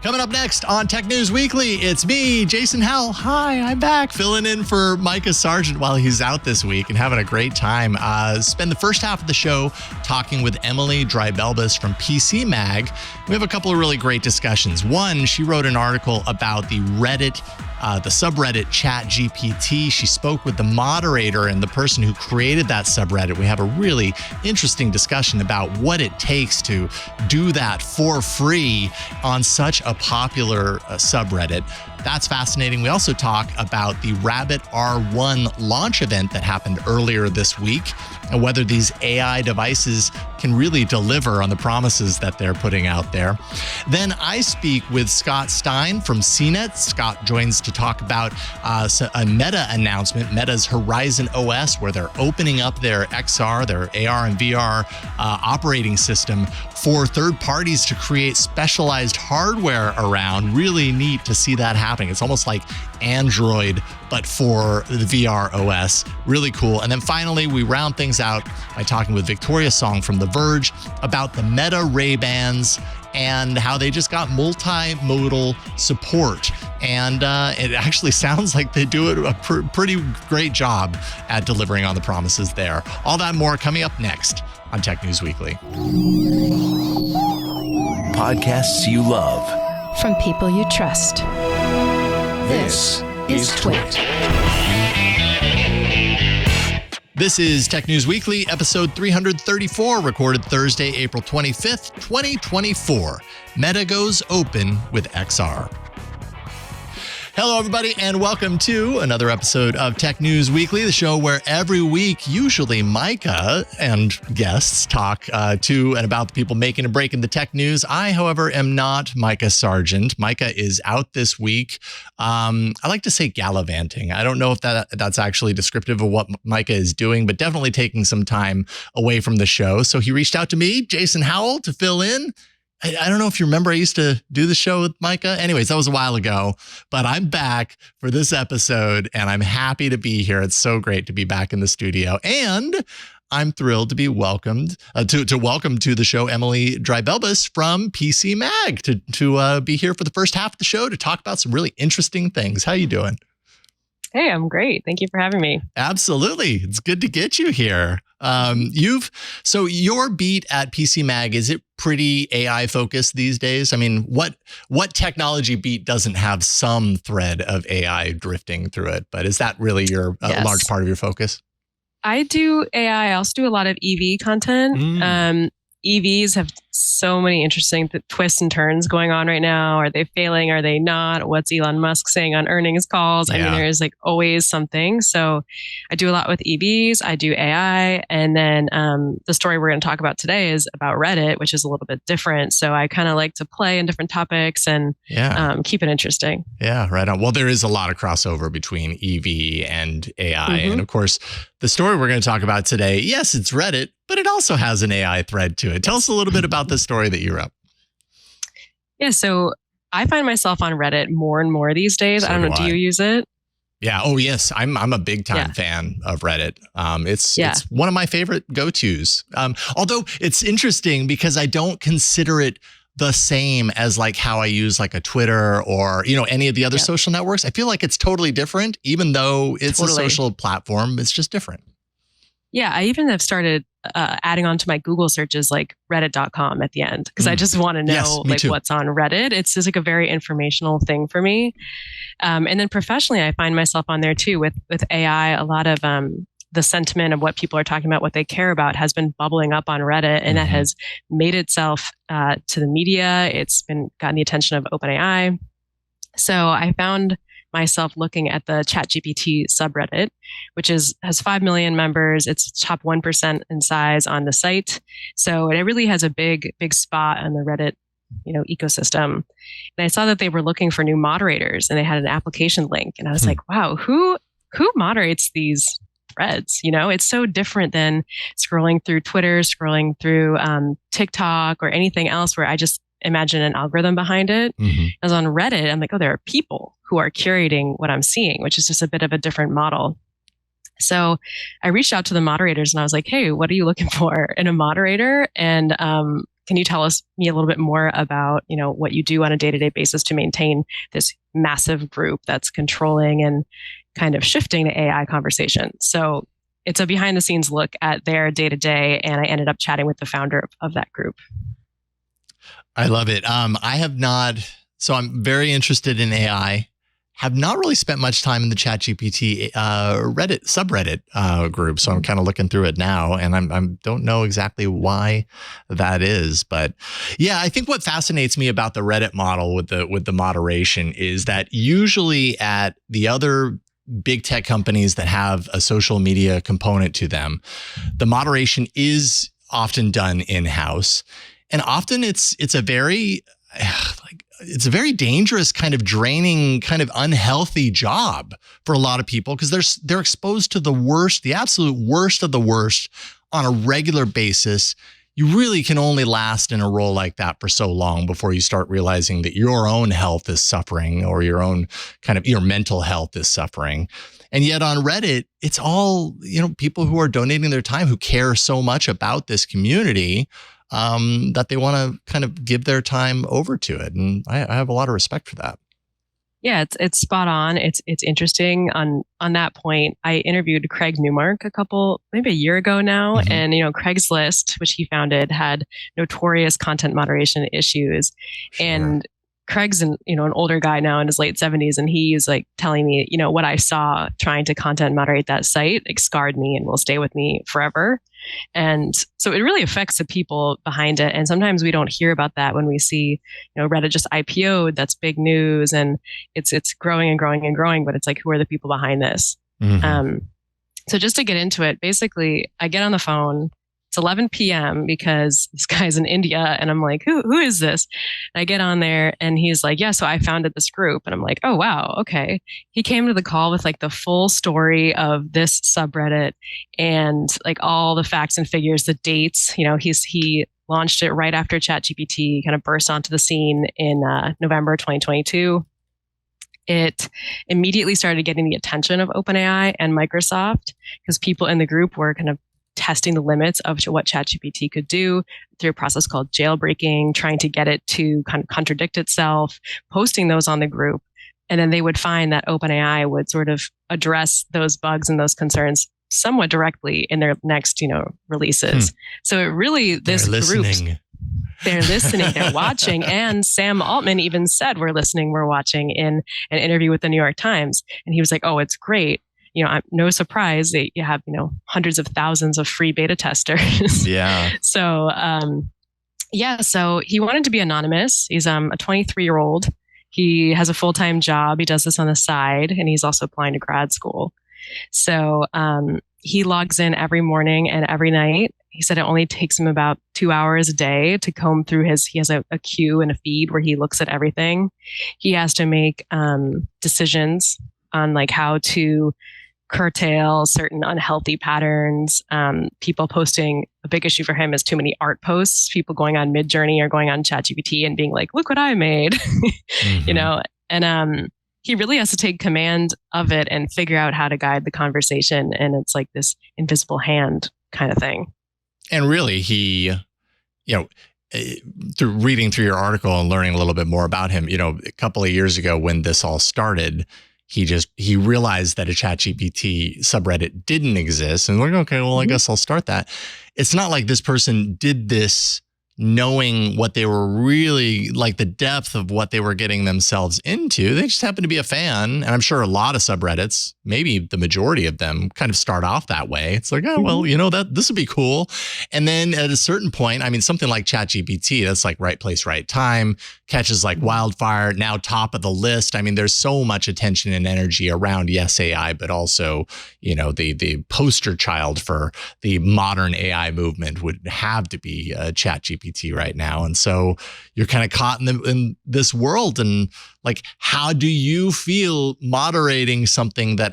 Coming up next on Tech News Weekly, it's me, Jason Howell. Hi, I'm back, filling in for Mikah Sargent while he's out this week and having a great time. Spend the first half of the show talking with Emily Dreibelbis from PCMag. We have a couple of really great discussions. One, she wrote an article about the subreddit ChatGPT. She spoke with the moderator and the person who created that subreddit. We have a really interesting discussion about what it takes to do that for free on such a popular subreddit. That's fascinating. We also talk about the Rabbit R1 launch event that happened earlier this week and whether these AI devices can really deliver on the promises that they're putting out there. Then I speak with Scott Stein from CNET. Scott joins to talk about a Meta announcement, Meta's Horizon OS, where they're opening up their XR, their AR and VR operating system for third parties to create specialized hardware around. Really neat to see that happening. It's almost like Android, but for the VR OS. Really cool. And then finally, we round things out by talking with Victoria Song from The Verge about the Meta Ray-Bans and how they just got multimodal support. And it actually sounds like they do a pretty great job at delivering on the promises there. All that and more coming up next on Tech News Weekly. Podcasts you love. From people you trust. This is Twit. This is Tech News Weekly, episode 334, recorded Thursday, April 25th, 2024. Meta goes open with XR. Hello, everybody, and welcome to another episode of Tech News Weekly, the show where every week, usually Mikah and guests talk to and about the people making and breaking the tech news. I, however, am not Mikah Sargent. Mikah is out this week. I like to say gallivanting. I don't know if that's actually descriptive of what Mikah is doing, but definitely taking some time away from the show. So he reached out to me, Jason Howell, to fill in. I don't know if you remember, I used to do the show with Mikah. Anyways, that was a while ago, but I'm back for this episode and I'm happy to be here. It's so great to be back in the studio. And I'm thrilled to be welcomed to welcome to the show Emily Dreibelbis from PCMag to be here for the first half of the show to talk about some really interesting things. How you doing? Hey, I'm great. Thank you for having me. Absolutely. It's good to get you here. So your beat at PCMag, is it pretty AI focused these days? I mean, what technology beat doesn't have some thread of AI drifting through it? But is that really a large part of your focus? I do AI. I also do a lot of EV content. EVs have so many interesting twists and turns going on right now. Are they failing? Are they not? What's Elon Musk saying on earnings calls? Yeah. I mean, there's like always something. So I do a lot with EVs. I do AI. And then the story we're going to talk about today is about Reddit, which is a little bit different. So I kind of like to play in different topics and keep it interesting. Yeah, right on. Well, there is a lot of crossover between EV and AI. And of course, the story we're going to talk about today, yes, it's Reddit, but it also has an AI thread to it. Tell us a little bit about the story that you wrote. Yeah, so I find myself on Reddit more and more these days. I don't know, do you use it? Yeah. Oh, yes. I'm a big time fan of Reddit. It's one of my favorite go-tos. Although it's interesting because I don't consider it the same as like how I use like a Twitter or, any of the other social networks. I feel like it's totally different, even though it's a social platform. It's just different. Yeah, I even have started adding on to my Google searches like reddit.com at the end because I just want to know what's on Reddit. It's just like a very informational thing for me. And then professionally, I find myself on there too with AI. A lot of the sentiment of what people are talking about, what they care about has been bubbling up on Reddit and that has made itself to the media. It's gotten the attention of OpenAI. So I found myself looking at the ChatGPT subreddit, which has 5 million members. It's top 1% in size on the site. So it really has a big spot on the Reddit, ecosystem. And I saw that they were looking for new moderators and they had an application link. And I was like, wow, who moderates these threads? It's so different than scrolling through Twitter, scrolling through TikTok or anything else where I just imagine an algorithm behind it. As on Reddit, I'm like, oh, there are people who are curating what I'm seeing, which is just a bit of a different model. So I reached out to the moderators and I was like, hey, what are you looking for in a moderator? And can you tell me a little bit more about, what you do on a day-to-day basis to maintain this massive group that's controlling and kind of shifting the AI conversation? So it's a behind the scenes look at their day-to-day, and I ended up chatting with the founder of that group. I love it. I have not, so I'm very interested in AI. Have not really spent much time in the ChatGPT Reddit subreddit group, so I'm kind of looking through it now, and I don't know exactly why that is, but yeah, I think what fascinates me about the Reddit model with the moderation is that usually at the other big tech companies that have a social media component to them, the moderation is often done in-house, and often it's a very it's a very dangerous, kind of draining, kind of unhealthy job for a lot of people, because they're exposed to the absolute worst of the worst on a regular basis. You really can only last in a role like that for so long before you start realizing that your own health is suffering, or your own your mental health is suffering. And yet on Reddit, it's all, people who are donating their time, who care so much about this community, that they want to kind of give their time over to it. And I have a lot of respect for that. Yeah, it's spot on. It's interesting on that point. I interviewed Craig Newmark maybe a year ago now. Mm-hmm. And, Craigslist, which he founded, had notorious content moderation issues. Sure. And Craig's an older guy now in his late 70s, and he's like telling me, what I saw trying to content moderate that site scarred me and will stay with me forever. And so it really affects the people behind it. And sometimes we don't hear about that when we see, Reddit just IPO'd. That's big news, and it's growing and growing and growing. But it's like, who are the people behind this? Mm-hmm. So just to get into it, basically, I get on the phone. It's 11 p.m. because this guy's in India, and I'm like, who is this? And I get on there, and he's like, yeah, so I founded this group. And I'm like, oh, wow, okay. He came to the call with the full story of this subreddit and all the facts and figures, the dates. He launched it right after ChatGPT kind of burst onto the scene in November 2022. It immediately started getting the attention of OpenAI and Microsoft, because people in the group were kind of testing the limits of what ChatGPT could do through a process called jailbreaking, trying to get it to kind of contradict itself, posting those on the group. And then they would find that OpenAI would sort of address those bugs and those concerns somewhat directly in their next, releases. So it really, this group, they're listening, they're watching. And Sam Altman even said, we're listening, we're watching, in an interview with the New York Times. And he was like, oh, it's great. No surprise that you have, hundreds of thousands of free beta testers. Yeah. So, so he wanted to be anonymous. He's a 23-year-old. He has a full-time job. He does this on the side, and he's also applying to grad school. So he logs in every morning and every night. He said it only takes him about 2 hours a day to comb through he has a queue and a feed where he looks at everything. He has to make decisions on how to curtail certain unhealthy patterns. People posting, a big issue for him is too many art posts, people going on Midjourney or going on ChatGPT and being like, look what I made, mm-hmm. And he really has to take command of it and figure out how to guide the conversation. And it's like this invisible hand kind of thing. And really, he, through reading through your article and learning a little bit more about him, a couple of years ago when this all started, he realized that a ChatGPT subreddit didn't exist, and we're like, okay, well, I guess I'll start that. It's not like this person did this knowing what they were really, the depth of what they were getting themselves into. They just happen to be a fan. And I'm sure a lot of subreddits, maybe the majority of them, kind of start off that way. It's like, oh, well, this would be cool. And then at a certain point, something like ChatGPT, that's right place, right time, catches like wildfire, now top of the list. There's so much attention and energy around, yes, AI, but also, the poster child for the modern AI movement would have to be ChatGPT right now. And so you're kind of caught in this world. And how do you feel moderating something that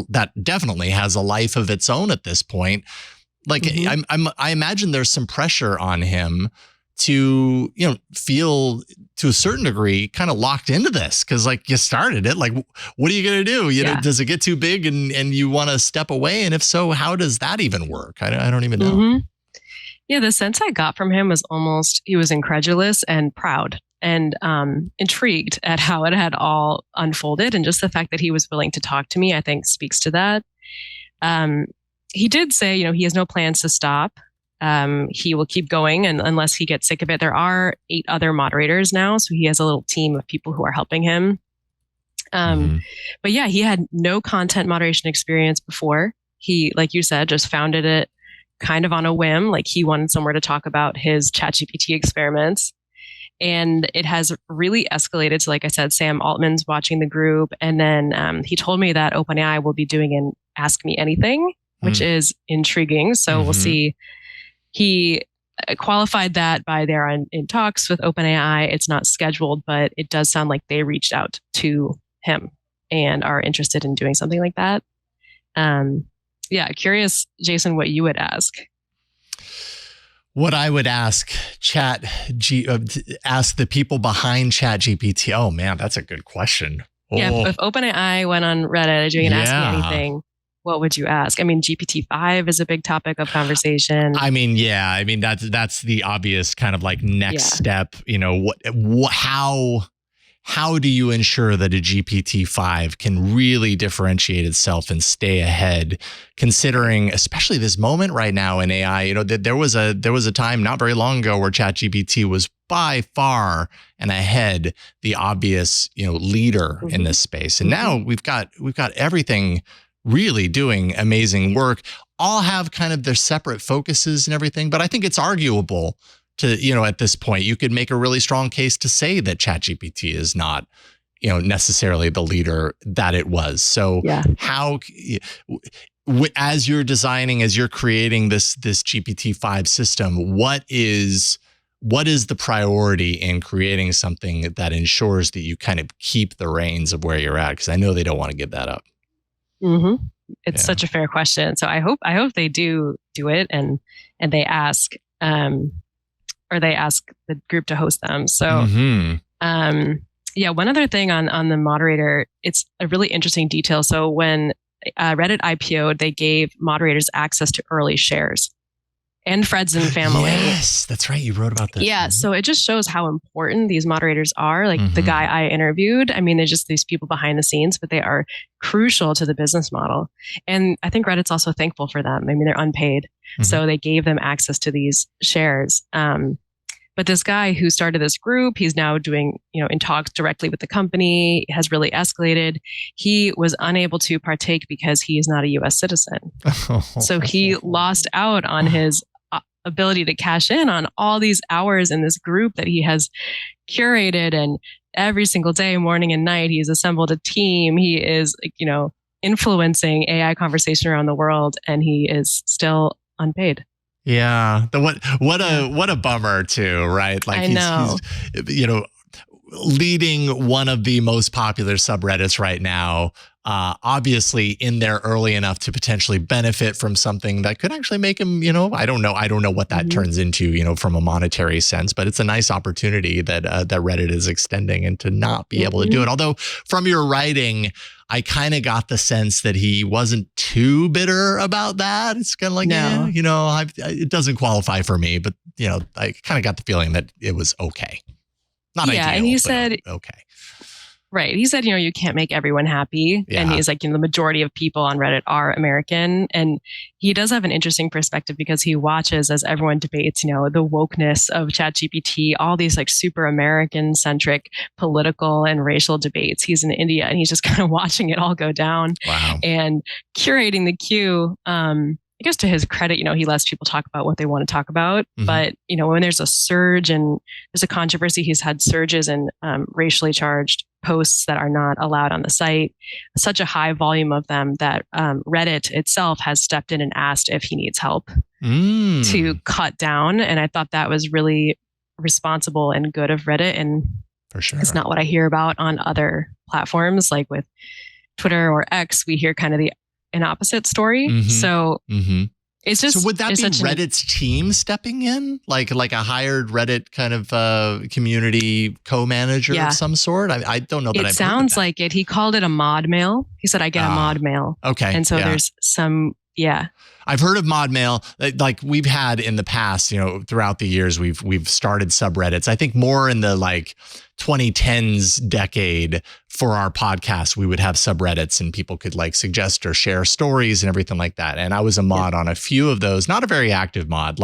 that definitely has a life of its own at this point? I imagine there's some pressure on him to, feel to a certain degree kind of locked into this, because you started it. What are you going to do? Does it get too big and you want to step away? And if so, how does that even work? I don't even know. Mm-hmm. Yeah, the sense I got from him was almost he was incredulous and proud and intrigued at how it had all unfolded. And just the fact that he was willing to talk to me, I think speaks to that. He did say, he has no plans to stop. He will keep going and unless he gets sick of it. There are 8 other moderators now. So he has a little team of people who are helping him. But yeah, he had no content moderation experience before. He, like you said, just founded it kind of on a whim. Like he wanted somewhere to talk about his ChatGPT experiments. And it has really escalated. So like I said, Sam Altman's watching the group. And then he told me that OpenAI will be doing an Ask Me Anything, which is intriguing. So we'll see. He qualified that by they're in talks with OpenAI. It's not scheduled, but it does sound like they reached out to him and are interested in doing something like that. Yeah, curious, Jason, what you would ask. What I would ask ask the people behind ChatGPT. Oh man, that's a good question. Yeah, if OpenAI went on Reddit doing an Ask Me Anything, what would you ask? I mean, GPT-5 is a big topic of conversation. I mean, that's the obvious kind of like next step. How do you ensure that a GPT-5 can really differentiate itself and stay ahead, considering especially this moment right now in AI? There was a time not very long ago where ChatGPT was by far and ahead the obvious leader in this space, and now we've got everything really doing amazing work. All have kind of their separate focuses and everything, but I think it's arguable to, at this point, you could make a really strong case to say that ChatGPT is not, necessarily the leader that it was. So how, as you're creating this GPT-5 system, what is the priority in creating something that ensures that you kind of keep the reins of where you're at? Because I know they don't want to give that up. It's such a fair question. So I hope they do it and they ask, or they ask the group to host them. So, one other thing on the moderator, it's a really interesting detail. So when Reddit IPO'd, they gave moderators access to early shares and friends and family. Yes, that's right. You wrote about this. Yeah. So it just shows how important these moderators are. Like the guy I interviewed, I mean, they're just these people behind the scenes, but they are crucial to the business model. And I think Reddit's also thankful for them. I mean, they're unpaid. So they gave them access to these shares. But this guy who started this group, he's now doing, in talks directly with the company, has really escalated. He was unable to partake because he is not a US citizen. So he lost out on his ability to cash in on all these hours in this group that he has curated. And every single day, morning and night, he's assembled a team. He is, influencing AI conversation around the world, and he is still unpaid. Yeah. What a bummer too, right? Like he's leading one of the most popular subreddits right now, obviously in there early enough to potentially benefit from something that could actually make him, I don't know what that turns into, from a monetary sense, but it's a nice opportunity that Reddit is extending and to not be able to do it. Although from your writing, I kind of got the sense that he wasn't too bitter about that. It's kind of like, it doesn't qualify for me, but I kind of got the feeling that it was okay. Not ideal, and he said, okay. Right. He said, you can't make everyone happy. Yeah. And he's like, the majority of people on Reddit are American. And he does have an interesting perspective because he watches as everyone debates, the wokeness of ChatGPT, all these like super American centric political and racial debates. He's in India and he's just kind of watching it all go down. Wow. And curating the queue. I guess to his credit, he lets people talk about what they want to talk about. But, when there's a surge and there's a controversy, he's had surges in racially charged posts that are not allowed on the site, such a high volume of them that Reddit itself has stepped in and asked if he needs help to cut down. And I thought that was really responsible and good of Reddit. And for sure, it's not what I hear about on other platforms, like with Twitter or X. We hear kind of an opposite story. So it's just. So would that be Reddit's team stepping in, like a hired Reddit kind of community co-manager of some sort? I don't know that. It sounds like it. He called it a mod mail. He said, "I get a mod mail." Okay, and so there's some Yeah. I've heard of mod mail, like we've had in the past, throughout the years, we've started subreddits. I think more in the 2010s decade for our podcast, we would have subreddits and people could suggest or share stories and everything like that. And I was a mod on a few of those, not a very active mod,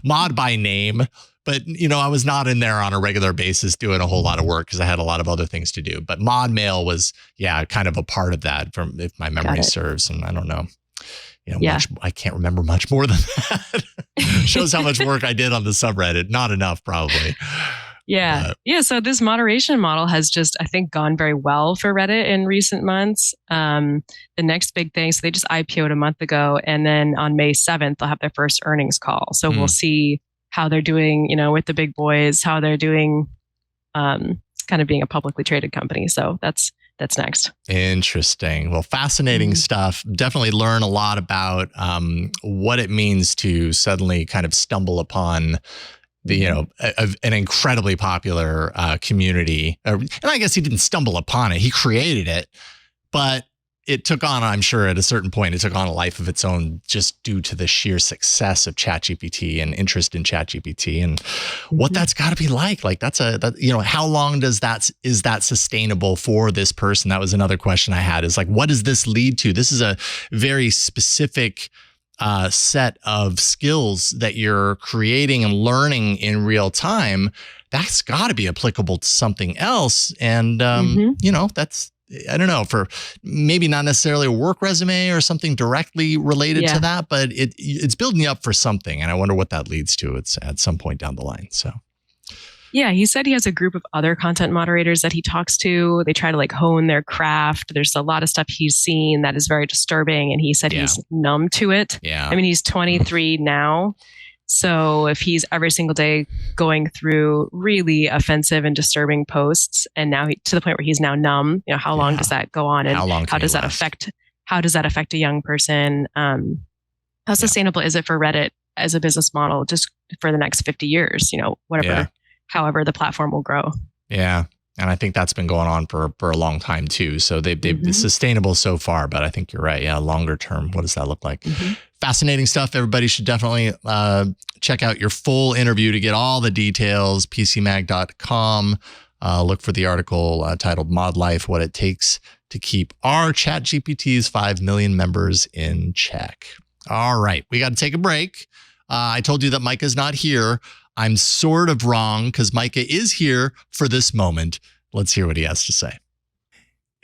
mod by name. But, I was not in there on a regular basis doing a whole lot of work because I had a lot of other things to do. But mod mail was, kind of a part of that, if my memory serves. And I don't know. I can't remember much more than that. Shows how much work I did on the subreddit. Not enough, probably. Yeah. So this moderation model has just, I think, gone very well for Reddit in recent months. The next big thing, so they just IPO'd a month ago. And then on May 7th, they'll have their first earnings call. So we'll see how they're doing, with the big boys, how they're doing kind of being a publicly traded company. So that's next. Interesting. Well, fascinating stuff. Definitely learn a lot about what it means to suddenly kind of stumble upon the, an incredibly popular community. And I guess he didn't stumble upon it. He created it, but it took on, I'm sure at a certain point, it took on a life of its own just due to the sheer success of ChatGPT and interest in ChatGPT and what that's got to be like. How long is that sustainable for this person? That was another question I had is what does this lead to? This is a very specific set of skills that you're creating and learning in real time. That's got to be applicable to something else. And, that's, I don't know, for maybe not necessarily a work resume or something directly related to that, but it's building you up for something. And I wonder what that leads to. It's at some point down the line. So. Yeah, he said he has a group of other content moderators that he talks to. They try to hone their craft. There's a lot of stuff he's seen that is very disturbing. And he said he's numb to it. Yeah. I mean, he's 23 now. So if he's every single day going through really offensive and disturbing posts, and now to the point where he's now numb, how long does that go on, and how does that affect a young person? How sustainable is it for Reddit as a business model just for the next 50 years? However the platform will grow. Yeah. And I think that's been going on for a long time too. So they've been sustainable so far, but I think you're right. Yeah. Longer term, what does that look like? Fascinating stuff. Everybody should definitely check out your full interview to get all the details. PCMag.com. Look for the article titled Mod Life, What It Takes to Keep Our ChatGPT's 5 million members in check. All right. We got to take a break. I told you that Mikah's not here. I'm sort of wrong because Mikah is here for this moment. Let's hear what he has to say.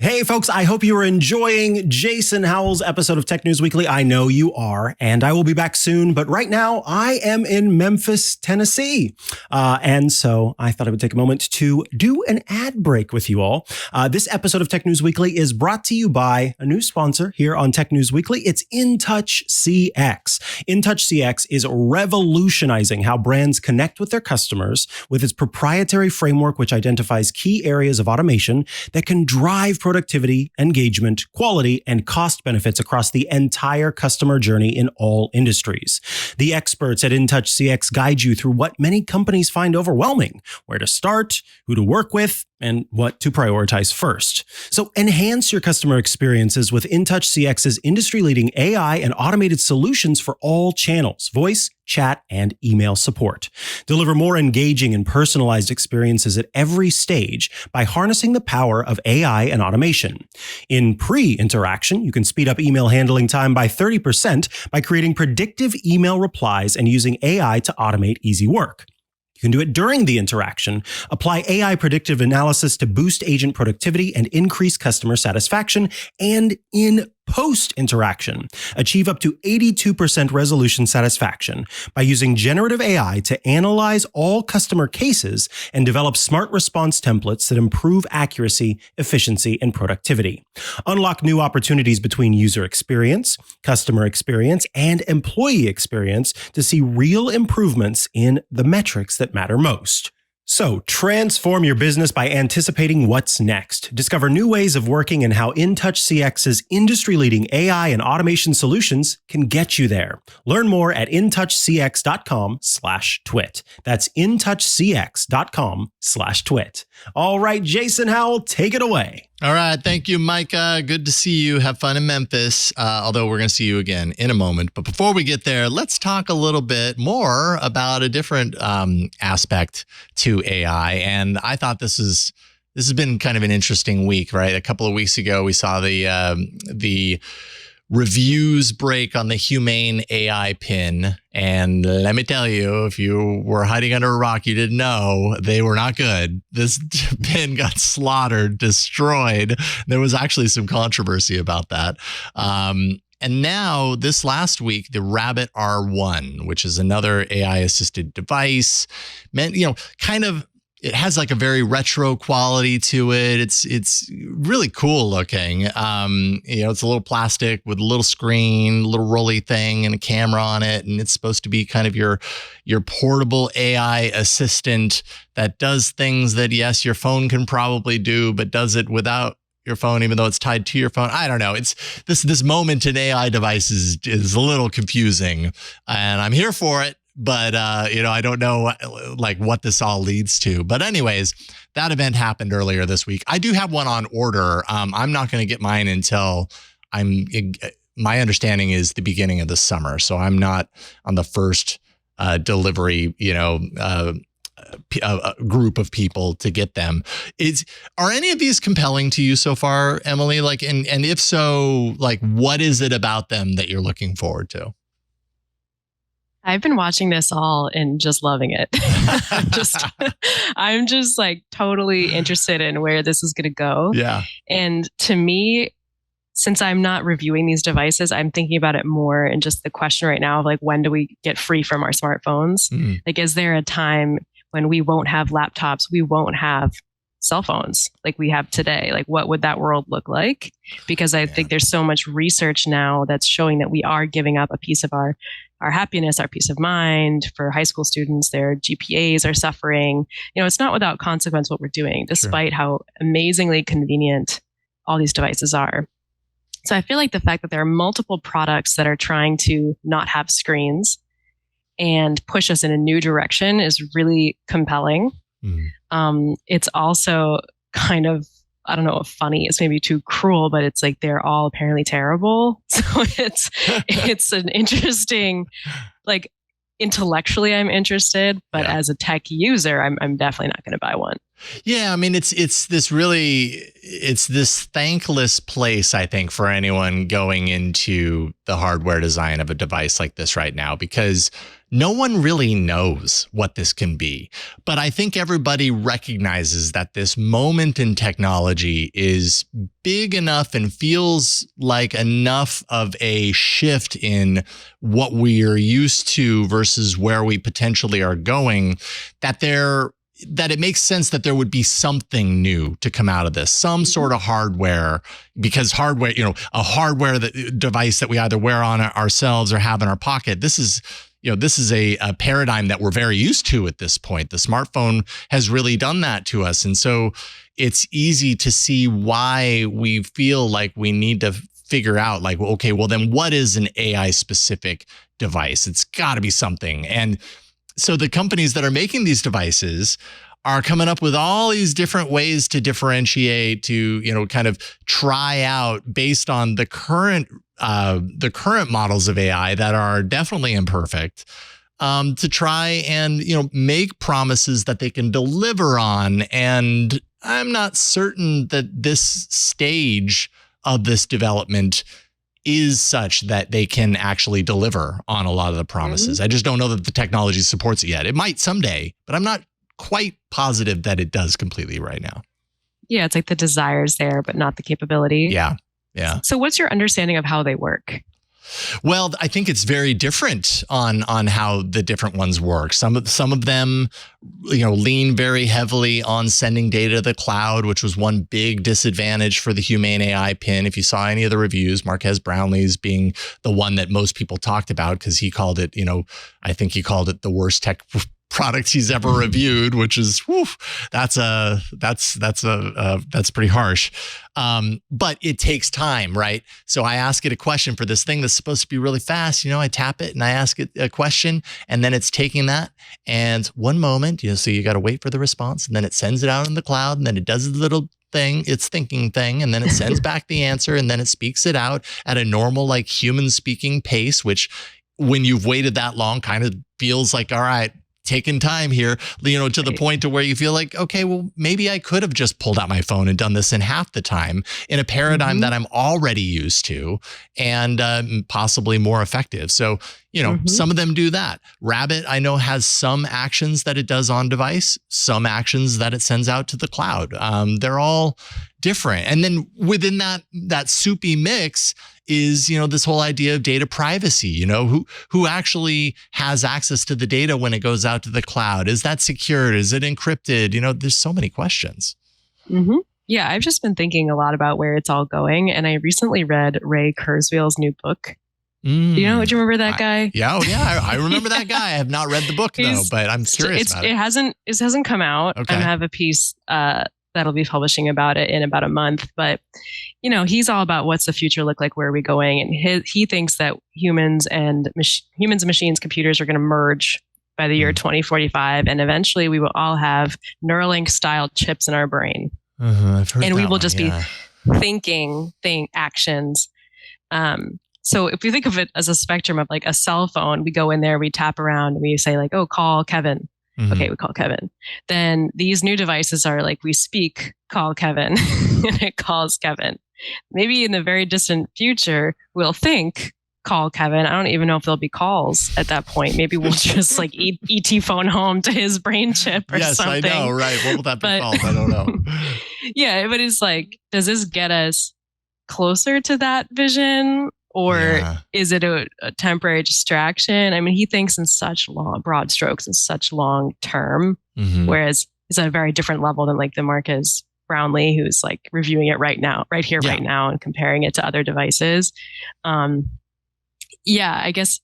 Hey folks, I hope you are enjoying Jason Howell's episode of Tech News Weekly. I know you are, and I will be back soon. But right now, I am in Memphis, Tennessee. And so I thought I would take a moment to do an ad break with you all. This episode of Tech News Weekly is brought to you by a new sponsor here on Tech News Weekly. It's InTouch CX. InTouch CX is revolutionizing how brands connect with their customers with its proprietary framework, which identifies key areas of automation that can drive productivity, engagement, quality, and cost benefits across the entire customer journey in all industries. The experts at InTouch CX guide you through what many companies find overwhelming, where to start, who to work with, and what to prioritize first. So enhance your customer experiences with InTouch CX's industry-leading AI and automated solutions for all channels, voice, chat, and email support. Deliver more engaging and personalized experiences at every stage by harnessing the power of AI and automation. In pre-interaction, you can speed up email handling time by 30% by creating predictive email replies and using AI to automate easy work. You can do it during the interaction. Apply AI predictive analysis to boost agent productivity and increase customer satisfaction. And in post-interaction, achieve up to 82% resolution satisfaction by using generative AI to analyze all customer cases and develop smart response templates that improve accuracy, efficiency, and productivity. Unlock new opportunities between user experience, customer experience, and employee experience to see real improvements in the metrics that matter most. So, transform your business by anticipating what's next. Discover new ways of working and how InTouch CX's industry-leading AI and automation solutions can get you there. Learn more at intouchcx.com/twit. That's intouchcx.com/twit. All right, Jason Howell, take it away. All right. Thank you, Mikah. Good to see you. Have fun in Memphis, although we're going to see you again in a moment. But before we get there, let's talk a little bit more about a different aspect to AI. And I thought this has been kind of an interesting week, right? A couple of weeks ago, we saw the reviews break on the Humane AI pin. And let me tell you, if you were hiding under a rock, you didn't know, they were not good. This pin got slaughtered, destroyed. There was actually some controversy about that. And now this last week, the Rabbit R1, which is another AI assisted device, meant, kind of, it has like a very retro quality to it. It's really cool looking. It's a little plastic with a little screen, little rolly thing and a camera on it. And it's supposed to be kind of your portable AI assistant that does things that, yes, your phone can probably do, but does it without your phone, even though it's tied to your phone. I don't know. It's this moment in AI devices is a little confusing, and I'm here for it. But, I don't know what this all leads to. But anyways, that event happened earlier this week. I do have one on order. I'm not going to get mine until my understanding is the beginning of the summer. So I'm not on the first delivery, group of people to get them. Are any of these compelling to you so far, Emily? And if so, what is it about them that you're looking forward to? I've been watching this all and just loving it. I'm just totally interested in where this is going to go. Yeah. And to me, since I'm not reviewing these devices, I'm thinking about it more in just the question right now of when do we get free from our smartphones? Is there a time when we won't have laptops, we won't have cell phones like we have today? What would that world look like? Because I think there's so much research now that's showing that we are giving up a piece of our happiness, our peace of mind. For high school students, their GPAs are suffering. It's not without consequence what we're doing, despite how amazingly convenient all these devices are. So I feel like the fact that there are multiple products that are trying to not have screens and push us in a new direction is really compelling. It's also kind of, I don't know if funny is maybe too cruel, but it's they're all apparently terrible. So it's an interesting, intellectually I'm interested, but as a tech user, I'm definitely not going to buy one. Yeah, I mean, it's this thankless place, I think, for anyone going into the hardware design of a device like this right now, because no one really knows what this can be. But I think everybody recognizes that this moment in technology is big enough and feels like enough of a shift in what we're used to versus where we potentially are going, that it makes sense that there would be something new to come out of this, some sort of hardware, because hardware, a hardware device that we either wear on ourselves or have in our pocket. This is a paradigm that we're very used to at this point. The smartphone has really done that to us. And so it's easy to see why we feel like we need to figure out okay, well then what is an AI specific device? It's got to be something. And so the companies that are making these devices are coming up with all these different ways to differentiate, to, kind of try out based on the current models of AI that are definitely imperfect, to try and, make promises that they can deliver on. And I'm not certain that this stage of this development is such that they can actually deliver on a lot of the promises. I just don't know that the technology supports it yet. It might someday, but I'm not quite positive that it does completely right now. Yeah, it's the desire's there, but not the capability. Yeah. So what's your understanding of how they work? Well, I think it's very different on how the different ones work. Some of them, lean very heavily on sending data to the cloud, which was one big disadvantage for the Humane AI pin. If you saw any of the reviews, Marques Brownlee's being the one that most people talked about because he called it, I think he called it the worst tech product he's ever reviewed, which is that's pretty harsh. But it takes time, right? So I ask it a question for this thing that's supposed to be really fast. I tap it and I ask it a question, and then it's taking that. And one moment, so you got to wait for the response, and then it sends it out in the cloud, and then it does the little thing, its thinking thing, and then it sends back the answer, and then it speaks it out at a normal, like human speaking pace, which when you've waited that long kind of feels like, all right, taking time here, to the point to where you feel like, okay, well, maybe I could have just pulled out my phone and done this in half the time in a paradigm that I'm already used to and possibly more effective. So, some of them do that. Rabbit, I know, has some actions that it does on device, some actions that it sends out to the cloud. They're all different. And then within that soupy mix is, this whole idea of data privacy, who actually has access to the data when it goes out to the cloud? Is that secured? Is it encrypted? There's so many questions. Mm-hmm. Yeah, I've just been thinking a lot about where it's all going. And I recently read Ray Kurzweil's new book. Do you remember that guy? I remember that guy. I have not read the book though, but I'm curious about it. It hasn't come out. Okay. I have a piece that'll be publishing about it in about a month. But, he's all about what's the future look like, where are we going? And he thinks that humans and machines, computers are going to merge by the year 2045. And eventually we will all have Neuralink style chips in our brain. I've heard and we will one, just be thinking actions. So if we think of it as a spectrum of like a cell phone, we go in there, we tap around, and we say like, oh, call Kevin. Okay, we call Kevin. Then these new devices are like, we speak, call Kevin, and it calls Kevin. Maybe in the very distant future, we'll think, call Kevin. I don't even know if there'll be calls at that point. Maybe we'll just like ET phone home to his brain chip or something. Yes, I know, right. What will that be called? I don't know. Yeah, but it's like, does this get us closer to that vision? Or is it a temporary distraction? I mean, he thinks in such broad strokes and such long term, whereas it's at a very different level than like the Marcus Brownlee, who's like reviewing it right now, right now, and comparing it to other devices. I guess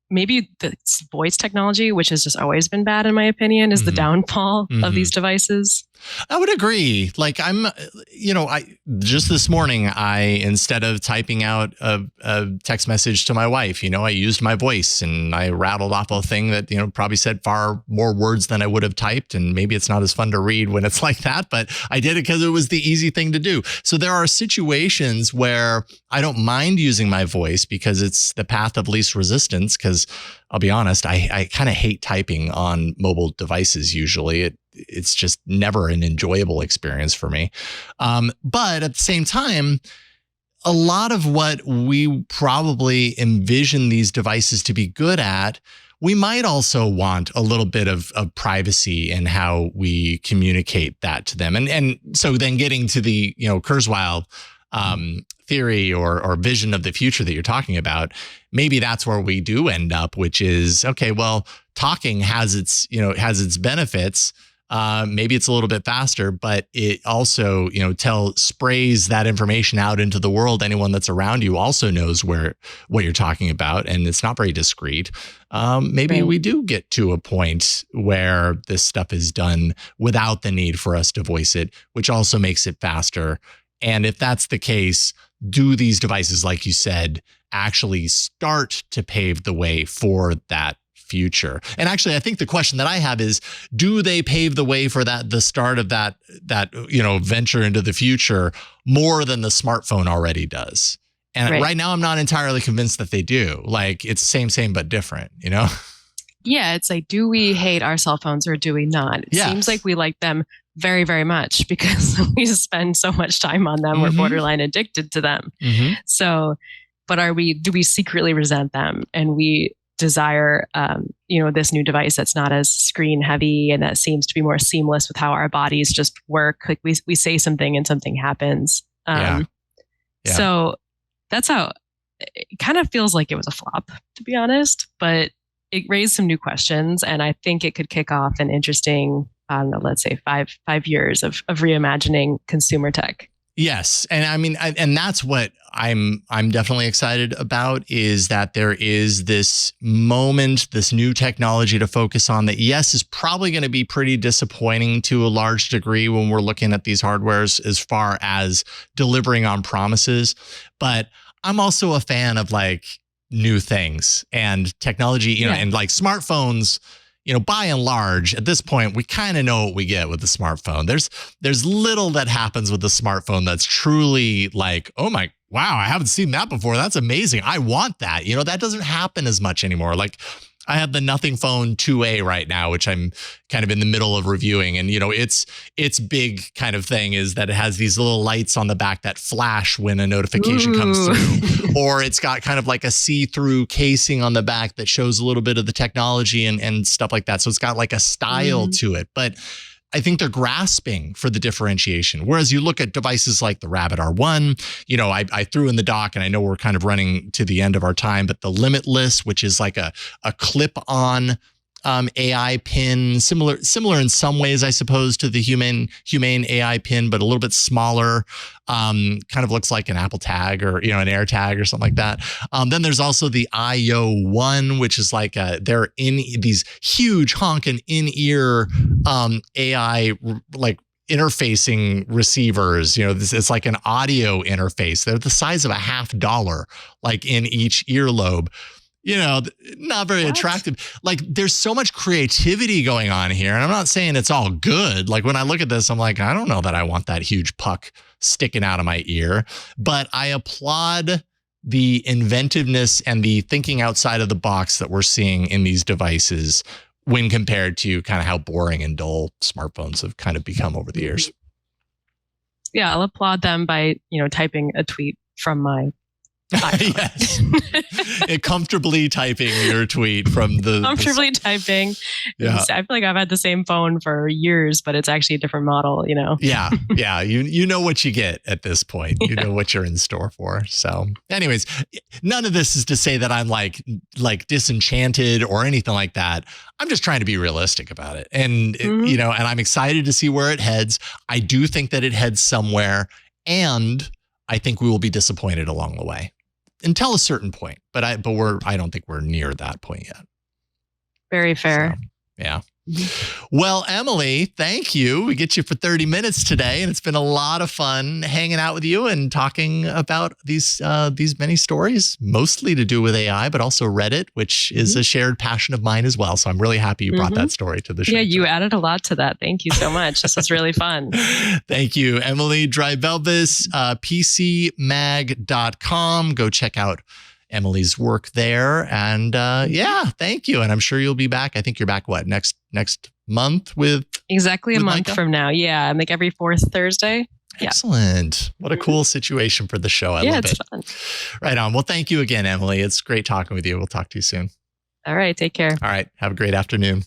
maybe the voice technology, which has just always been bad in my opinion, is the downfall of these devices. I would agree. Like I just this morning, instead of typing out a text message to my wife, I used my voice and I rattled off a thing that, probably said far more words than I would have typed. And maybe it's not as fun to read when it's like that, but I did it because it was the easy thing to do. So there are situations where I don't mind using my voice because it's the path of least resistance. Because I'll be honest, I kind of hate typing on mobile devices usually. It's just never an enjoyable experience for me. But at the same time, a lot of what we probably envision these devices to be good at, we might also want a little bit of privacy in how we communicate that to them. And so then getting to the, Kurzweil theory or vision of the future that you're talking about, maybe that's where we do end up, which is, okay, well, talking has its benefits. Maybe it's a little bit faster, but it also, sprays that information out into the world. Anyone that's around you also knows what you're talking about, and it's not very discreet. Maybe we do get to a point where this stuff is done without the need for us to voice it, which also makes it faster. And if that's the case, do these devices, like you said, actually start to pave the way for that future? And actually, I think the question that I have is, do they pave the way for the start of that venture into the future more than the smartphone already does? And right now, I'm not entirely convinced that they do. Like, it's same, but different, Yeah, it's like, do we hate our cell phones or do we not? It seems like we like them very, very much because we spend so much time on them. We're borderline addicted to them. So, but do we secretly resent them? And we desire, this new device that's not as screen heavy and that seems to be more seamless with how our bodies just work. Like we say something and something happens. So that's how it kind of feels like it was a flop, to be honest, but it raised some new questions. And I think it could kick off an interesting, let's say 5 years of reimagining consumer tech. Yes. And I mean, and that's what I'm definitely excited about, is that there is this moment, this new technology to focus on that, yes, is probably going to be pretty disappointing to a large degree when we're looking at these hardwares as far as delivering on promises. But I'm also a fan of like new things and technology, you know, and like smartphones. You know, by and large, at this point, we kind of know what we get with the smartphone. There's little that happens with the smartphone that's truly like, oh my, wow, I haven't seen that before. That's amazing. I want that. You know, that doesn't happen as much anymore. Like I have the Nothing Phone 2A right now, which I'm kind of in the middle of reviewing. And, you know, its big kind of thing is that it has these little lights on the back that flash when a notification comes through, or it's got kind of like a see-through casing on the back that shows a little bit of the technology and stuff like that. So it's got like a style to it. But I think they're grasping for the differentiation. Whereas you look at devices like the Rabbit R1, you know, I threw in the doc, and I know we're kind of running to the end of our time, but the Limitless, which is like a clip-on AI pin, similar in some ways, I suppose, to the humane AI pin, but a little bit smaller. Kind of looks like an Apple Tag or, you know, an Air Tag or something like that. Then there's also the IO1, which is like they're in these huge honking in-ear AI like interfacing receivers. You know, it's like an audio interface. They're the size of a $50, like in each earlobe. You know, not very attractive. Like there's so much creativity going on here. And I'm not saying it's all good. Like when I look at this, I'm like, I don't know that I want that huge puck sticking out of my ear. But I applaud the inventiveness and the thinking outside of the box that we're seeing in these devices when compared to kind of how boring and dull smartphones have kind of become over the years. Yeah, I'll applaud them by, you know, typing a tweet from my yes. Comfortably typing your tweet from the typing. Yeah. I feel like I've had the same phone for years, but it's actually a different model, you know. Yeah. You know what you get at this point. You know what you're in store for. So anyways, none of this is to say that I'm like disenchanted or anything like that. I'm just trying to be realistic about it. And you know, and I'm excited to see where it heads. I do think that it heads somewhere, and I think we will be disappointed along the way. Until a certain point, but I don't think we're near that point yet. Very fair. So, yeah. Well, Emily, thank you. We get you for 30 minutes today, and it's been a lot of fun hanging out with you and talking about these many stories, mostly to do with AI, but also Reddit, which is a shared passion of mine as well. So I'm really happy you brought that story to the show. Yeah, you added a lot to that. Thank you so much. This was really fun. Thank you, Emily. Dreibelbis, PCMag.com. Go check out Emily's work there. And yeah, thank you. And I'm sure you'll be back. I think you're back, what, next month with exactly a month Mikah? From now. Yeah, like every fourth Thursday. Excellent. What a cool situation for the show. I love it. It's fun. Right on. Well, thank you again, Emily. It's great talking with you. We'll talk to you soon. All right. Take care. All right. Have a great afternoon.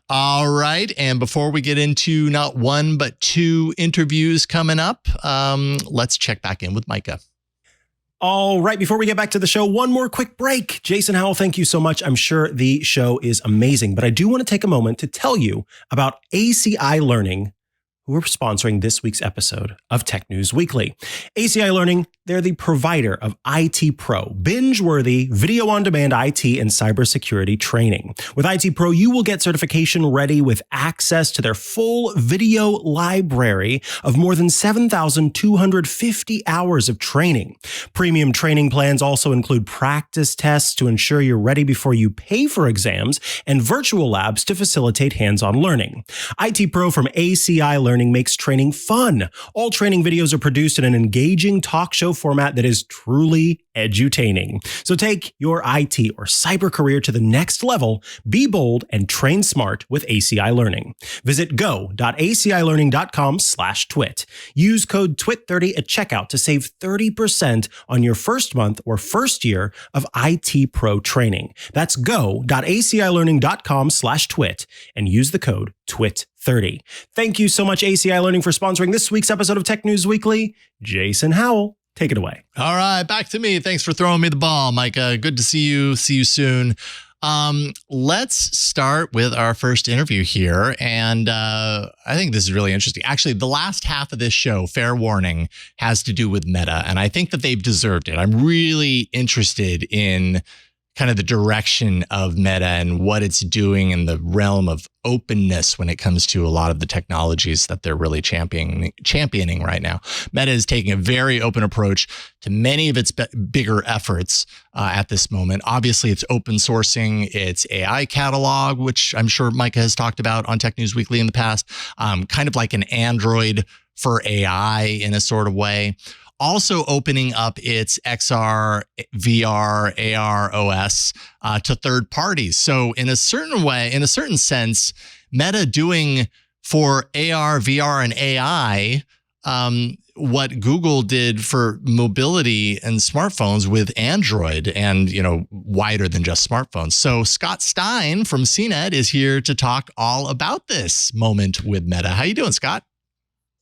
All right. And before we get into not one, but two interviews coming up, let's check back in with Mikah. All right, before we get back to the show, one more quick break. Jason Howell, thank you so much. I'm sure the show is amazing, but I do want to take a moment to tell you about ACI Learning, who are sponsoring this week's episode of Tech News Weekly. ACI Learning, they're the provider of IT Pro, binge-worthy, video-on-demand IT and cybersecurity training. With IT Pro, you will get certification ready with access to their full video library of more than 7,250 hours of training. Premium training plans also include practice tests to ensure you're ready before you pay for exams and virtual labs to facilitate hands-on learning. IT Pro from ACI Learning makes training fun. All training videos are produced in an engaging talk show format that is truly edutaining. So take your IT or cyber career to the next level, be bold, and train smart with ACI Learning. Visit go.acilearning.com/twit. Use code TWIT30 at checkout to save 30% on your first month or first year of IT Pro training. That's go.acilearning.com/twit and use the code TWIT30. Thank you so much, ACI Learning, for sponsoring this week's episode of Tech News Weekly. Jason Howell, take it away. All right, back to me. Thanks for throwing me the ball, Mikah. Good to see you. See you soon. Let's start with our first interview here. And I think this is really interesting. Actually, the last half of this show, fair warning, has to do with Meta. And I think that they've deserved it. I'm really interested in kind of the direction of Meta and what it's doing in the realm of openness when it comes to a lot of the technologies that they're really championing right now. Meta is taking a very open approach to many of its bigger efforts at this moment. Obviously, it's open sourcing its AI catalog, which I'm sure Mikah has talked about on Tech News Weekly in the past, kind of like an Android for AI in a sort of way. Also opening up its XR, VR, AR OS to third parties. So in a certain way, in a certain sense, Meta doing for AR, VR, and AI what Google did for mobility and smartphones with Android and, wider than just smartphones. So Scott Stein from CNET is here to talk all about this moment with Meta. How you doing, Scott?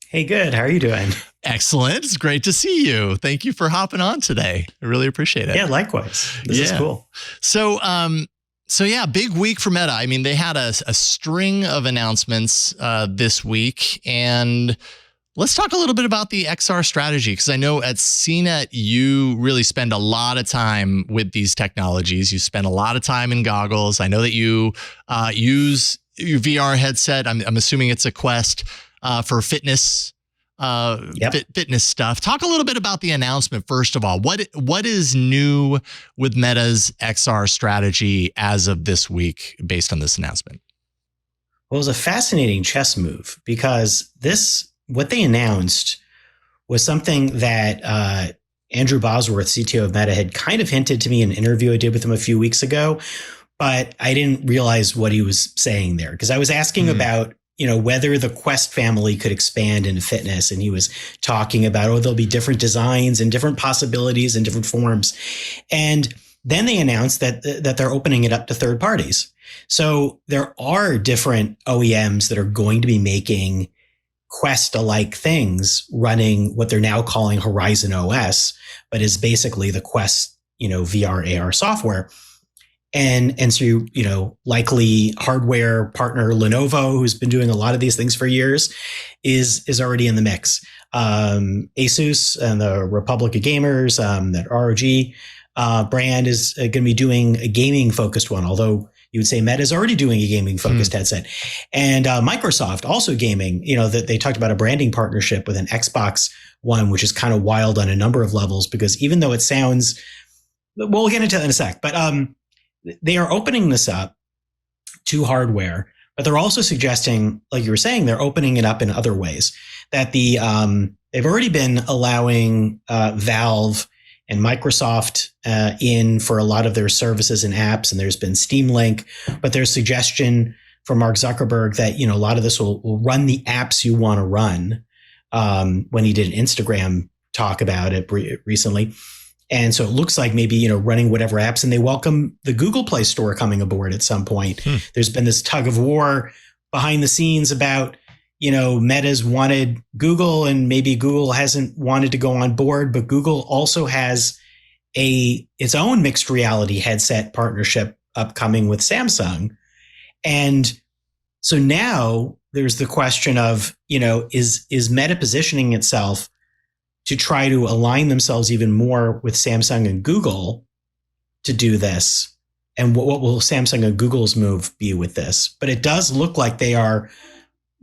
Hey, good. How are you doing? Excellent. It's great to see you. Thank you for hopping on today. I really appreciate it. Yeah, likewise. This is cool. So yeah, big week for Meta. I mean, they had a string of announcements this week, and let's talk a little bit about the XR strategy, because I know at CNET, you really spend a lot of time with these technologies. You spend a lot of time in goggles. I know that you use your VR headset. I'm assuming it's a Quest for fitness. Fitness stuff. Talk a little bit about the announcement, first of all. What is new with Meta's XR strategy as of this week based on this announcement? Well, it was a fascinating chess move, because what they announced was something that Andrew Bosworth, CTO of Meta, had kind of hinted to me in an interview I did with him a few weeks ago, but I didn't realize what he was saying there, because I was asking about whether the Quest family could expand into fitness. And he was talking about, there'll be different designs and different possibilities and different forms. And then they announced that they're opening it up to third parties. So there are different OEMs that are going to be making Quest-alike things running what they're now calling Horizon OS, but is basically the Quest, VR, AR software. And so, likely hardware partner Lenovo, who's been doing a lot of these things for years, is already in the mix. Asus and the Republic of Gamers, that ROG brand is going to be doing a gaming focused one, although you would say Meta is already doing a gaming focused headset. And Microsoft also gaming, that they talked about a branding partnership with an Xbox One, which is kind of wild on a number of levels, because even though it sounds, we'll get into that in a sec, but they are opening this up to hardware, but they're also suggesting, like you were saying, they're opening it up in other ways. That they've already been allowing Valve and Microsoft in for a lot of their services and apps, and there's been Steam Link, but there's suggestion from Mark Zuckerberg that a lot of this will run the apps you want to run. When he did an Instagram talk about it recently. And so it looks like maybe, running whatever apps, and they welcome the Google Play Store coming aboard at some point. There's been this tug of war behind the scenes about, Meta's wanted Google, and maybe Google hasn't wanted to go on board, but Google also has its own mixed reality headset partnership upcoming with Samsung. And so now there's the question of, is Meta positioning itself to try to align themselves even more with Samsung and Google to do this? And what will Samsung and Google's move be with this? But it does look like they are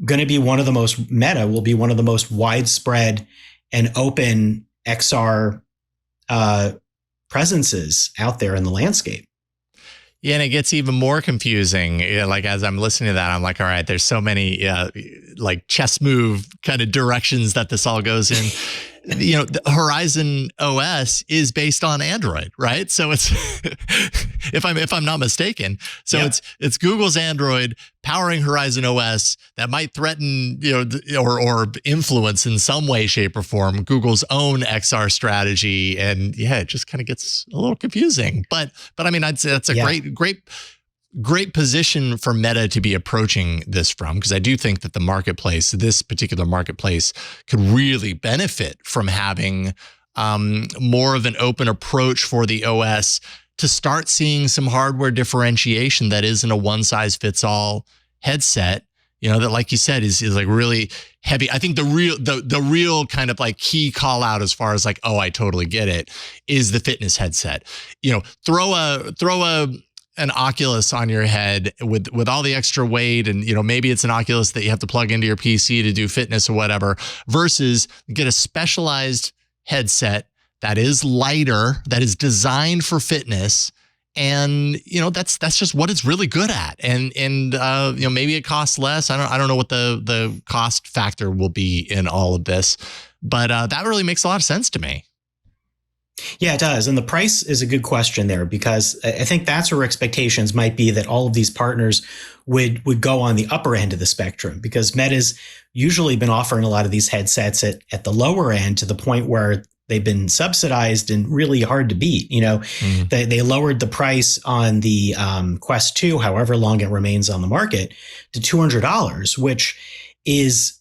going to be Meta will be one of the most widespread and open XR presences out there in the landscape. Yeah, and it gets even more confusing. Like, as I'm listening to that, I'm like, all right, there's so many like chess move kind of directions that this all goes in. The Horizon OS is based on Android, right? So it's if I'm not mistaken, so it's Google's Android powering Horizon OS that might threaten, or influence in some way, shape, or form Google's own XR strategy, and it just kind of gets a little confusing. But I mean, I'd say that's a great position for Meta to be approaching this from, because I do think that the marketplace, this particular marketplace, could really benefit from having more of an open approach for the OS to start seeing some hardware differentiation that isn't a one size fits all headset, that, like you said, is like really heavy. I think the real kind of like key call out as far as like, oh, I totally get it, is the fitness headset. Throw an Oculus on your head with all the extra weight, and maybe it's an Oculus that you have to plug into your PC to do fitness or whatever, versus get a specialized headset that is lighter, that is designed for fitness. And that's just what it's really good at, and maybe it costs less. I don't know what the cost factor will be in all of this, but that really makes a lot of sense to me. Yeah, it does. And the price is a good question there, because I think that's where expectations might be, that all of these partners would go on the upper end of the spectrum, because Meta's usually been offering a lot of these headsets at the lower end, to the point where they've been subsidized and really hard to beat. They lowered the price on the Quest 2, however long it remains on the market, to $200, which is,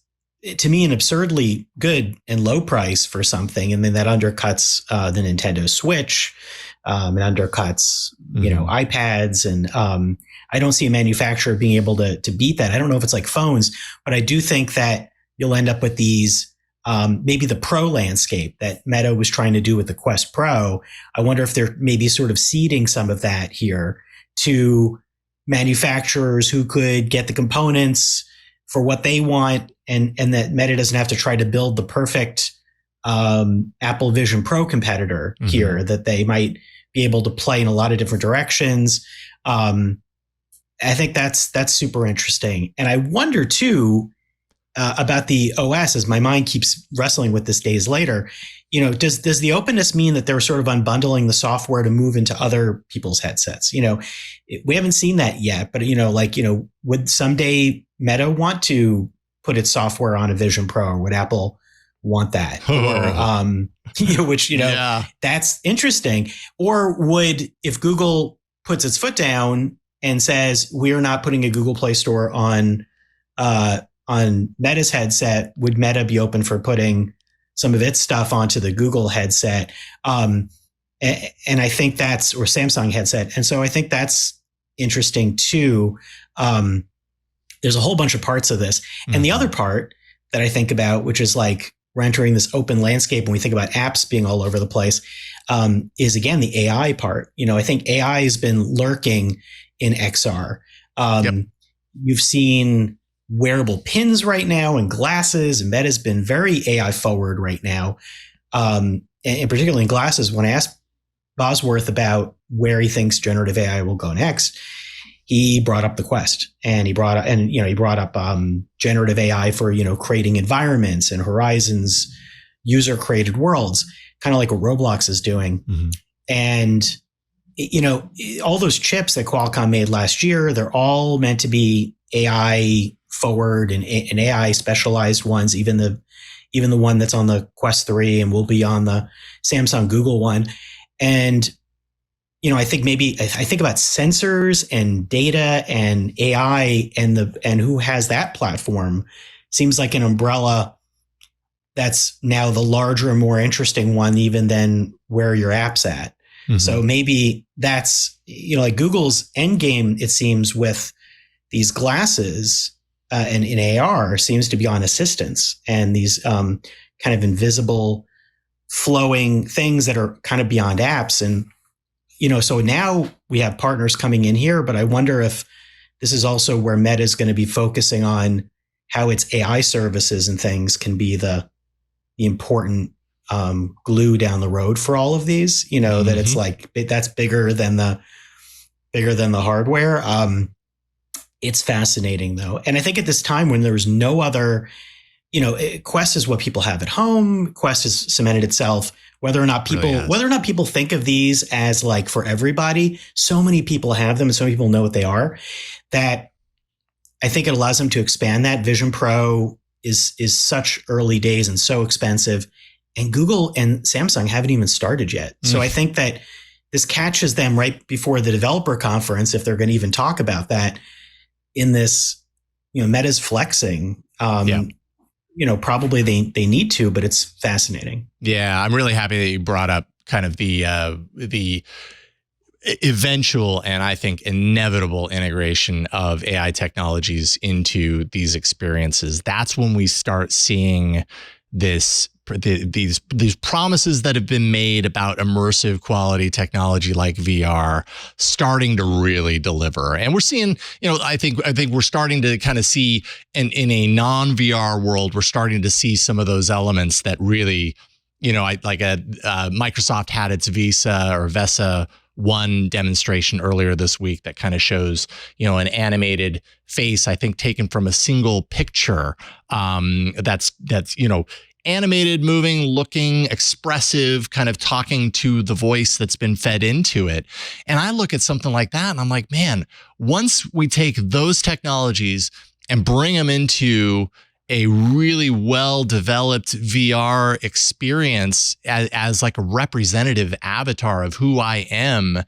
to me, an absurdly good and low price for something. And then that undercuts the Nintendo Switch, it undercuts, iPads. And I don't see a manufacturer being able to beat that. I don't know if it's like phones, but I do think that you'll end up with these, maybe the Pro landscape that Meta was trying to do with the Quest Pro. I wonder if they're maybe sort of seeding some of that here to manufacturers who could get the components for what they want, and that Meta doesn't have to try to build the perfect Apple Vision Pro competitor here, that they might be able to play in a lot of different directions. I think that's super interesting. And I wonder too, about the OS, as my mind keeps wrestling with this days later. Does the openness mean that they're sort of unbundling the software to move into other people's headsets? We haven't seen that yet, but would someday Meta want to put its software on a Vision Pro, or would Apple want that? Or, that's interesting. Or would, if Google puts its foot down and says, we're not putting a Google Play Store on Meta's headset, would Meta be open for putting some of its stuff onto the Google headset? And I think that's, or Samsung headset. And so I think that's interesting too. There's a whole bunch of parts of this. And the other part that I think about, which is like, we're entering this open landscape when we think about apps being all over the place, is again, the AI part. I think AI has been lurking in XR. You've seen wearable pins right now and glasses, and Meta's been very AI forward right now. And particularly in glasses, when I asked Bosworth about where he thinks generative AI will go next, he brought up the Quest, and he brought up generative AI for, creating environments and Horizon's user created worlds, kind of like what Roblox is doing. And, all those chips that Qualcomm made last year, they're all meant to be AI forward and AI specialized ones, even the one that's on the Quest 3 and will be on the Samsung Google one. And, I think I think about sensors and data and AI and who has that platform seems like an umbrella that's now the larger and more interesting one, even than where your app's at. So maybe that's, like Google's end game, it seems, with these glasses and in AR seems to be on assistance and these kind of invisible flowing things that are kind of beyond apps. And, so now we have partners coming in here, but I wonder if this is also where Meta is going to be focusing on how its AI services and things can be the important glue down the road for all of these, that it's like, that's bigger than the hardware. It's fascinating though. And I think at this time when there's no other, Quest is what people have at home. Quest has cemented itself. Whether or not people think of these as like for everybody, so many people have them and so many people know what they are, that I think it allows them to expand that. Vision Pro is such early days and so expensive, and Google and Samsung haven't even started yet. So I think that this catches them right before the developer conference, if they're going to even talk about that in this, Meta's flexing. Probably they need to, but it's fascinating. Yeah, I'm really happy that you brought up kind of the eventual and I think inevitable integration of AI technologies into these experiences, that's when we start seeing these promises that have been made about immersive quality technology like VR starting to really deliver. And we're seeing, I think we're starting to kind of see in a non-VR world, we're starting to see some of those elements that really, Microsoft had its VESA 1 demonstration earlier this week that kind of shows, an animated face, I think taken from a single picture, that's animated, moving, looking, expressive, kind of talking to the voice that's been fed into it. And I look at something like that and I'm like, man, once we take those technologies and bring them into a really well-developed VR experience as like a representative avatar of who I am,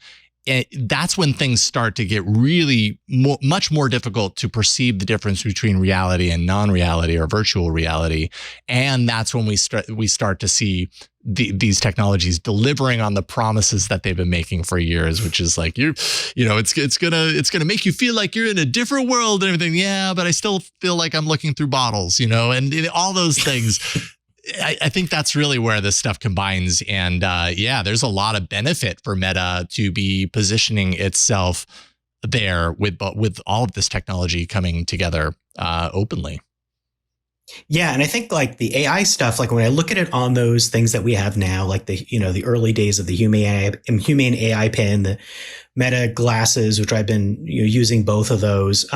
that's when things start to get really much more difficult to perceive the difference between reality and non-reality or virtual reality. And that's when we start to see these technologies delivering on the promises that they've been making for years, which is like, it's gonna make you feel like you're in a different world and everything. Yeah, but I still feel like I'm looking through bottles, and all those things. I think that's really where this stuff combines. And there's a lot of benefit for Meta to be positioning itself there with all of this technology coming together openly. Yeah. And I think like the AI stuff, like when I look at it on those things that we have now, like the early days of the Humane AI pin, the Meta glasses, which I've been using both of those.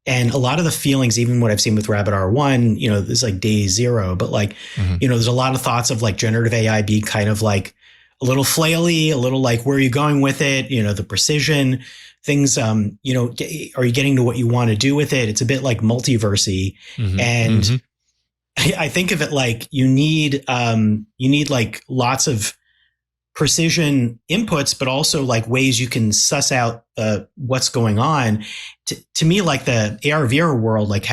And a lot of the feelings, even what I've seen with Rabbit R1, this is like day zero, but like, there's a lot of thoughts of like generative AI being kind of like a little flaily, a little like, where are you going with it? The precision things, are you getting to what you want to do with it? It's a bit like multiversy. And I think of it like you need like lots of precision inputs, but also like ways you can suss out what's going on. To me, like the AR VR world, like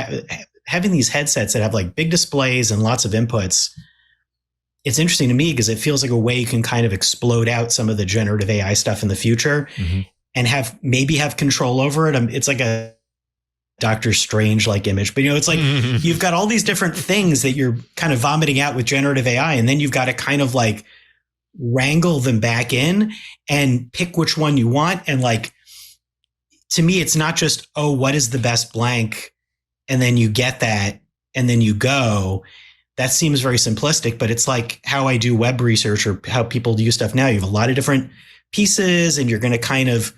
having these headsets that have like big displays and lots of inputs, it's interesting to me because it feels like a way you can kind of explode out some of the generative AI stuff in the future and have control over it. It's like a Doctor Strange like image, but it's like you've got all these different things that you're kind of vomiting out with generative AI, and then you've got to kind of like wrangle them back in and pick which one you want. And like, to me, it's not just, what is the best blank? And then you get that and then you go. That seems very simplistic, but it's like how I do web research or how people do stuff now. You have a lot of different pieces and you're going to kind of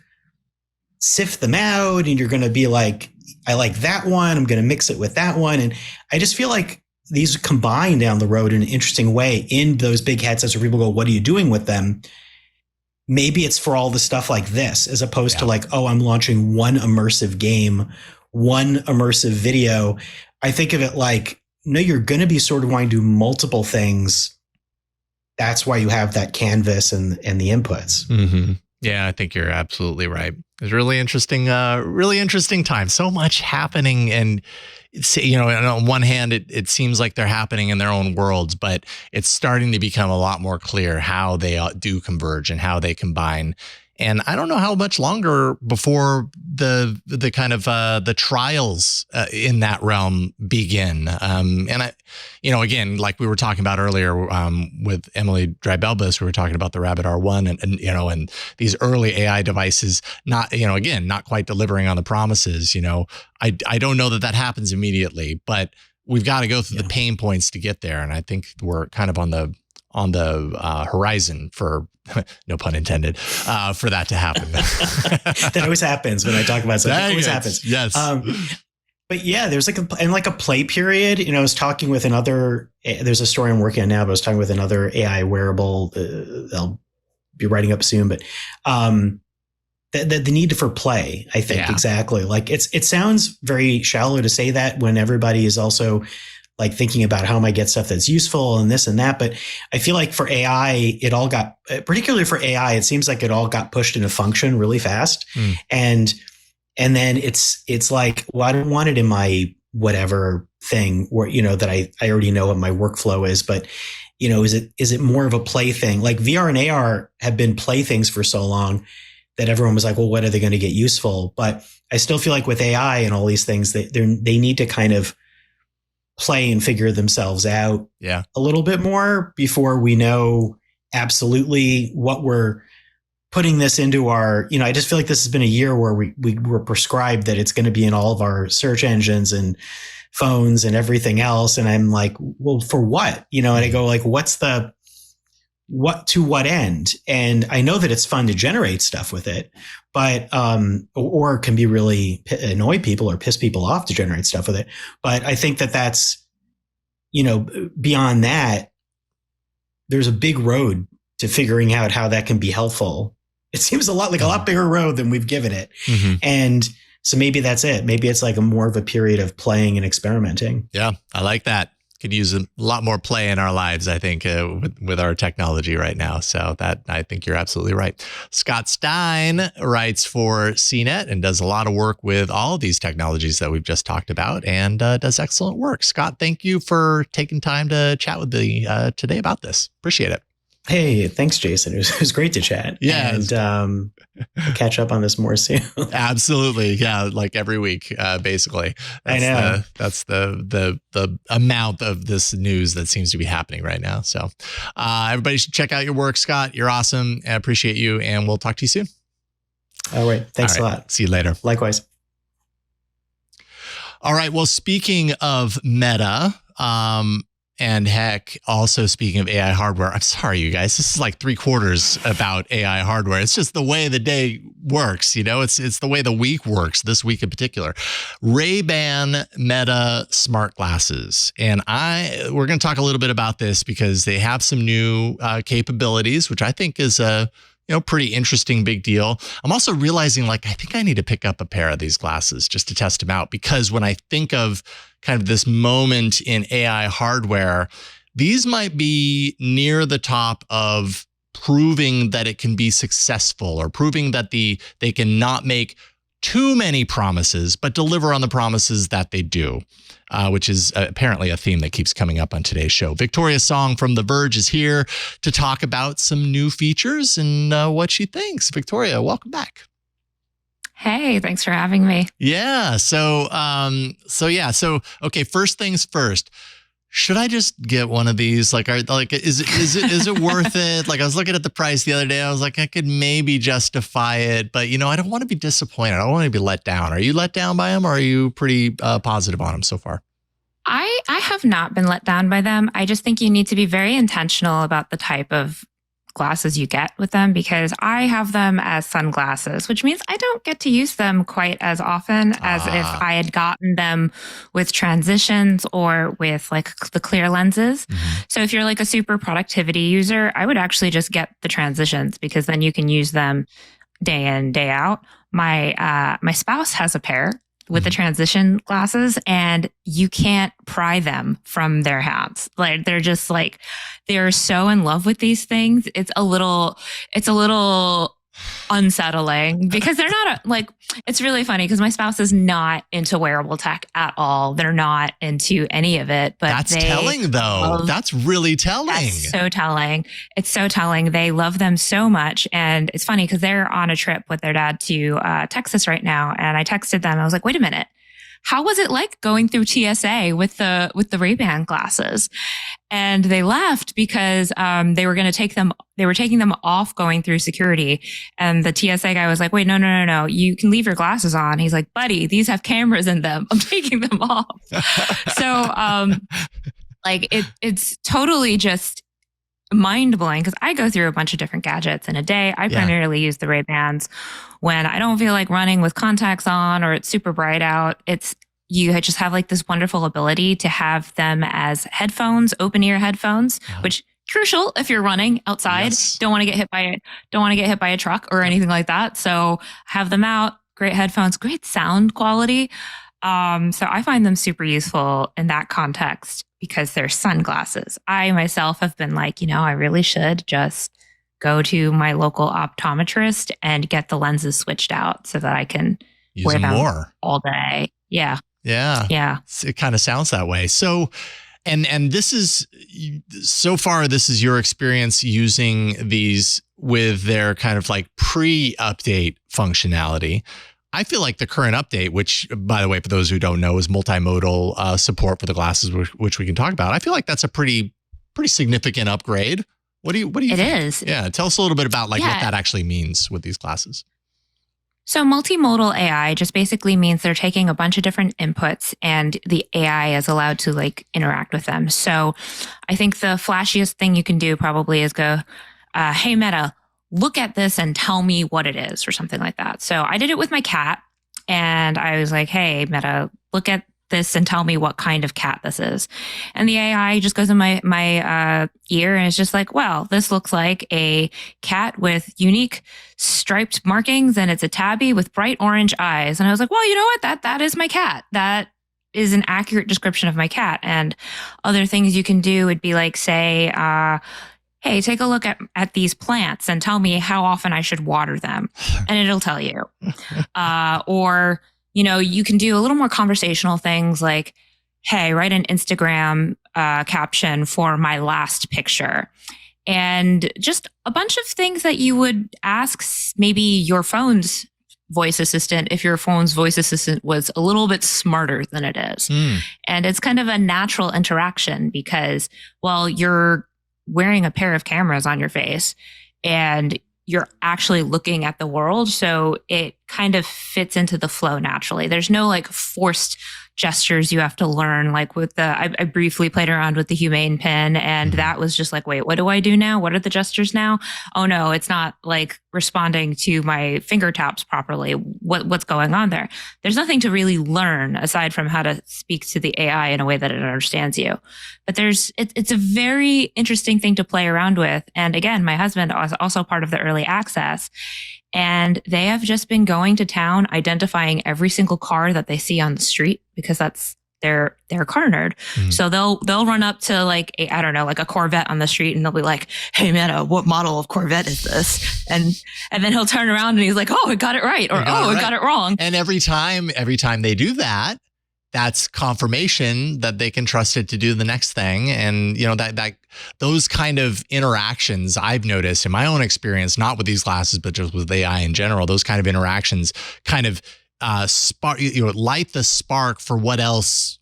sift them out and you're going to be like, I like that one. I'm going to mix it with that one. And I just feel like these combine down the road in an interesting way in those big headsets where people go, what are you doing with them? Maybe it's for all the stuff like this, as opposed to like, I'm launching one immersive game, one immersive video. I think of it like, no, you're going to be sort of wanting to do multiple things. That's why you have that canvas and the inputs. Yeah, I think you're absolutely right. It's really interesting time. So much happening, and and on one hand, it seems like they're happening in their own worlds, but it's starting to become a lot more clear how they do converge and how they combine. And I don't know how much longer before the kind of the trials in that realm begin. And I, again, like we were talking about earlier with Emily Dreibelbis, we were talking about the Rabbit R1 and these early AI devices, not quite delivering on the promises. I don't know that happens immediately, but we've got to go through the pain points to get there. And I think we're kind of on the horizon for, no pun intended, for that to happen. That always happens when I talk about something. It always happens. Yes. But yeah, there's like a play period. I was talking with there's a story I'm working on now, but I was talking with another AI wearable. They'll be writing up soon, but the need for play, I think, exactly. Like it sounds very shallow to say that when everybody is also like thinking about how am I get stuff that's useful and this and that. But I feel like for AI, particularly for AI, it seems like it all got pushed into function really fast. And then it's like, well, I don't want it in my whatever thing where, that I already know what my workflow is, but is it more of a play thing? Like VR and AR have been play things for so long that everyone was like, well, when are they going to get useful? But I still feel like with AI and all these things, they need to kind of play and figure themselves out a little bit more before we know absolutely what we're putting this into our, I just feel like this has been a year where we were prescribed that it's going to be in all of our search engines and phones and everything else. And I'm like, well, for what? And I go like, to what end? And I know that it's fun to generate stuff with it, but, or it can be really annoy people or piss people off to generate stuff with it. But I think that that's, beyond that, there's a big road to figuring out how that can be helpful. It seems a lot bigger road than we've given it. Mm-hmm. And so maybe that's it. Maybe it's like more of a period of playing and experimenting. Yeah, I like that. Could use a lot more play in our lives, I think, with our technology right now. So that, I think you're absolutely right. Scott Stein writes for CNET and does a lot of work with all of these technologies that we've just talked about, and does excellent work. Scott, thank you for taking time to chat with me today about this. Appreciate it. Hey, thanks, Jason. It was great to chat. Yeah. And we'll catch up on this more soon. Absolutely. Yeah. Like every week, basically. I know. That's the amount of this news that seems to be happening right now. So everybody should check out your work, Scott. You're awesome. I appreciate you. And we'll talk to you soon. All right. Thanks a lot. See you later. Likewise. All right. Well, speaking of Meta, and heck, also speaking of AI hardware, I'm sorry, you guys, this is like 3/4 about AI hardware. It's just the way the day works, it's the way the week works, this week in particular. Ray-Ban Meta smart glasses. And we're going to talk a little bit about this because they have some new capabilities, which I think is a pretty interesting big deal. I'm also realizing I think I need to pick up a pair of these glasses just to test them out, because when I think of kind of this moment in AI hardware, these might be near the top of proving that it can be successful, or proving that they can not make too many promises, but deliver on the promises that they do. Which is apparently a theme that keeps coming up on today's show. Victoria Song from The Verge is here to talk about some new features and what she thinks. Victoria, welcome back. Hey, thanks for having me. Yeah. So okay. First things first. Should I just get one of these? Is it worth it? I was looking at the price the other day. I was like, I could maybe justify it, but I don't want to be disappointed. I don't want to be let down. Are you let down by them, or are you pretty positive on them so far? I have not been let down by them. I just think you need to be very intentional about the type of glasses you get with them, because I have them as sunglasses, which means I don't get to use them quite as often as if I had gotten them with transitions or with the clear lenses. Mm-hmm. So if you're a super productivity user, I would actually just get the transitions, because then you can use them day in, day out. My spouse has a pair with the transition glasses, and you can't pry them from their hands. They're just they're so in love with these things. It's a little unsettling, because they're not it's really funny because my spouse is not into wearable tech at all. They're not into any of it, but that's telling though. That's really telling. That's so telling. It's so telling. They love them so much. And it's funny because they're on a trip with their dad to Texas right now. And I texted them. I was like, wait a minute. How was it like going through TSA with the Ray-Ban glasses? And they left because they were going to take them. They were taking them off going through security, and the TSA guy was like, "Wait, no! You can leave your glasses on." He's like, "Buddy, these have cameras in them. I'm taking them off." So, it's totally just mind blowing, because I go through a bunch of different gadgets in a day. I primarily use the Ray-Bans when I don't feel like running with contacts on, or it's super bright out. You just have this wonderful ability to have them as headphones, open ear headphones, which crucial if you're running outside. Yes. Don't want to get hit by a truck or anything like that. So have them out, great headphones, great sound quality. So I find them super useful in that context, because they're sunglasses. I myself have been I really should just go to my local optometrist and get the lenses switched out so that I can wear them more all day. Yeah. Yeah. Yeah. It kind of sounds that way. So And this is, so far, this is your experience using these with their kind of like pre-update functionality. I feel like the current update, which, by the way, for those who don't know, is multimodal support for the glasses, which we can talk about. I feel like that's a pretty significant upgrade. What do you think? It is. Yeah. Tell us a little bit about what that actually means with these glasses. So multimodal AI just basically means they're taking a bunch of different inputs and the AI is allowed to like interact with them. So I think the flashiest thing you can do probably is go, hey, Meta, look at this and tell me what it is or something like that. So I did it with my cat and I was like, hey, Meta, look at this and tell me what kind of cat this is. And the AI just goes in my ear and it's just like, well, this looks like a cat with unique striped markings and it's a tabby with bright orange eyes. And I was like, well, you know what? That is my cat. That is an accurate description of my cat. And other things you can do would be like, say, hey, take a look at these plants and tell me how often I should water them. And it'll tell you. Or you can do a little more conversational things like, hey, write an Instagram caption for my last picture. And just a bunch of things that you would ask maybe your phone's voice assistant if your phone's voice assistant was a little bit smarter than it is. And it's kind of a natural interaction because, well, you're wearing a pair of cameras on your face and you're actually looking at the world. So it kind of fits into the flow naturally. There's no like forced gestures you have to learn. Like with I briefly played around with the humane pin and that was just like, wait, what do I do now? What are the gestures now? Oh no, it's not like responding to my finger taps properly. What's going on there? There's nothing to really learn aside from how to speak to the AI in a way that it understands you. But it's a very interesting thing to play around with. And again, my husband was also part of the early access. And they have just been going to town, identifying every single car that they see on the street because they're a car nerd. So they'll run up to like a Corvette on the street and they'll be like, hey man, what model of Corvette is this? And then he'll turn around and he's like, oh, it got it right. Or, it got it wrong. And every time they do that, that's confirmation that they can trust it to do the next thing. And, that those kind of interactions I've noticed in my own experience, not with these glasses, but just with AI in general, those kind of interactions kind of light the spark for what else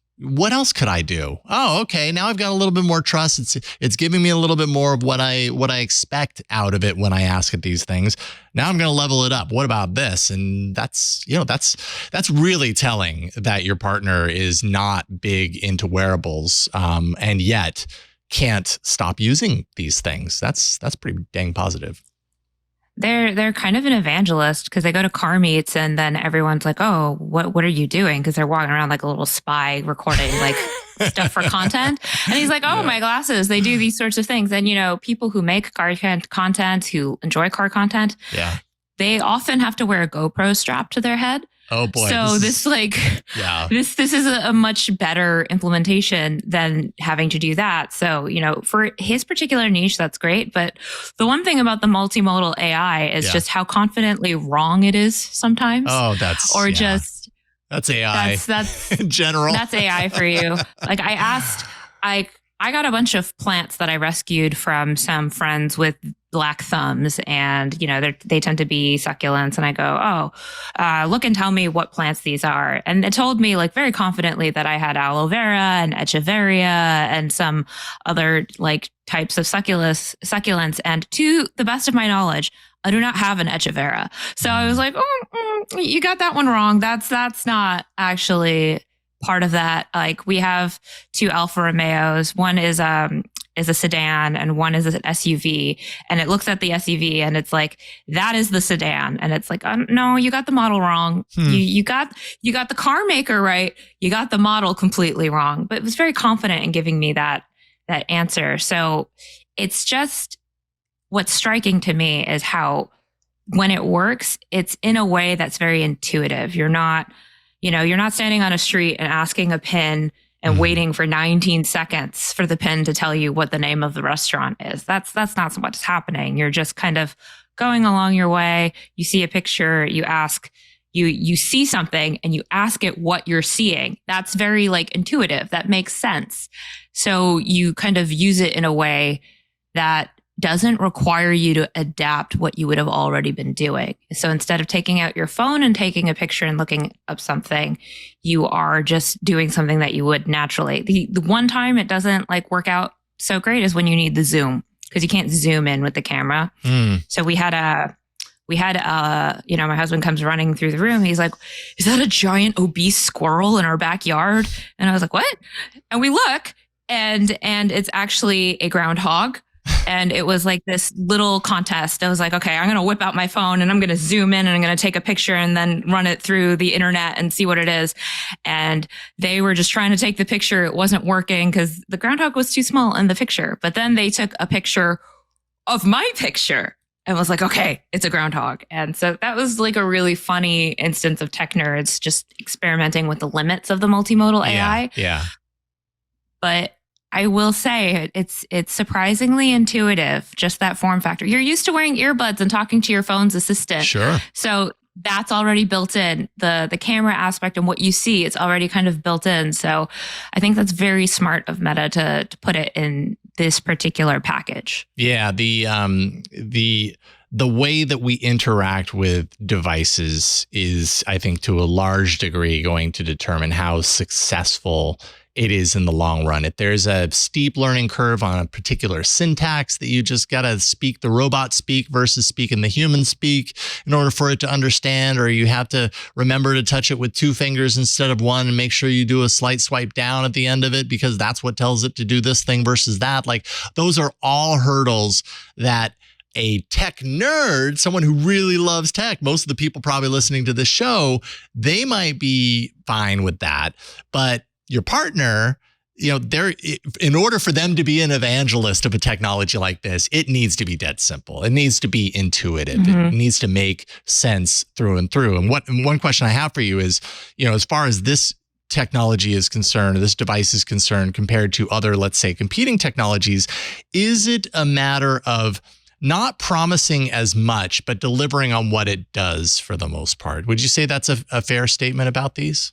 could I do? Oh, okay. Now I've got a little bit more trust. It's giving me a little bit more of what I expect out of it when I ask it these things. Now I'm going to level it up. What about this? And that's really telling that your partner is not big into wearables, and yet can't stop using these things. That's pretty dang positive. They're kind of an evangelist because they go to car meets and then everyone's like, oh, what are you doing? Because they're walking around like a little spy recording like stuff for content. And he's like, oh, my glasses, they do these sorts of things. And, people who make car content, who enjoy car content, they often have to wear a GoPro strapped to their head. Oh boy. So this is a much better implementation than having to do that. So, for his particular niche, that's great. But the one thing about the multimodal AI is just how confidently wrong it is sometimes. Oh, that's AI. That's in general. That's AI for you. Like I got a bunch of plants that I rescued from some friends with black thumbs and, they tend to be succulents. And I go, look and tell me what plants these are. And it told me like very confidently that I had aloe vera and echeveria and some other like types of succulents. And to the best of my knowledge, I do not have an echeveria. So I was like, you got that one wrong. That's not actually part of that. Like we have 2 Alfa Romeos. One is a sedan and one is an SUV, and it looks at the SUV and it's like, that is the sedan. And it's like, no, you got the model wrong. You got the car maker right. You got the model completely wrong, but it was very confident in giving me that answer. So it's just, what's striking to me is how when it works, it's in a way that's very intuitive. You're not standing on a street and asking a pin and waiting for 19 seconds for the pin to tell you what the name of the restaurant is. That's not what's happening. You're just kind of going along your way. You see a picture, you ask, You see something and you ask it what you're seeing. That's very like intuitive. That makes sense. So you kind of use it in a way that doesn't require you to adapt what you would have already been doing. So instead of taking out your phone and taking a picture and looking up something, you are just doing something that you would naturally. The one time it doesn't like work out so great is when you need the zoom, because you can't zoom in with the camera. So we had my husband comes running through the room. He's like, is that a giant obese squirrel in our backyard? And I was like, what? And we look and it's actually a groundhog. And it was like this little contest. I was like, okay, I'm going to whip out my phone and I'm going to zoom in and I'm going to take a picture and then run it through the internet and see what it is. And they were just trying to take the picture. It wasn't working because the groundhog was too small in the picture. But then they took a picture of my picture and was like, okay, it's a groundhog. And so that was like a really funny instance of tech nerds just experimenting with the limits of the multimodal AI. Yeah. But I will say it's surprisingly intuitive, just that form factor. You're used to wearing earbuds and talking to your phone's assistant. Sure. So that's already built in. The camera aspect and what you see, it's already kind of built in. So I think that's very smart of Meta to put it in this particular package. Yeah, the way that we interact with devices is, I think, to a large degree going to determine how successful it is in the long run. If there's a steep learning curve on a particular syntax that you just got to speak the robot speak versus speaking the human speak in order for it to understand, or you have to remember to touch it with 2 fingers instead of 1 and make sure you do a slight swipe down at the end of it because that's what tells it to do this thing versus that. Like, those are all hurdles that a tech nerd, someone who really loves tech, most of the people probably listening to this show, they might be fine with that. But your partner, in order for them to be an evangelist of a technology like this, it needs to be dead simple. It needs to be intuitive. It needs to make sense through and through. And one question I have for you is, as far as this technology is concerned, or this device is concerned, compared to other, let's say, competing technologies, is it a matter of not promising as much, but delivering on what it does for the most part? Would you say that's a fair statement about these?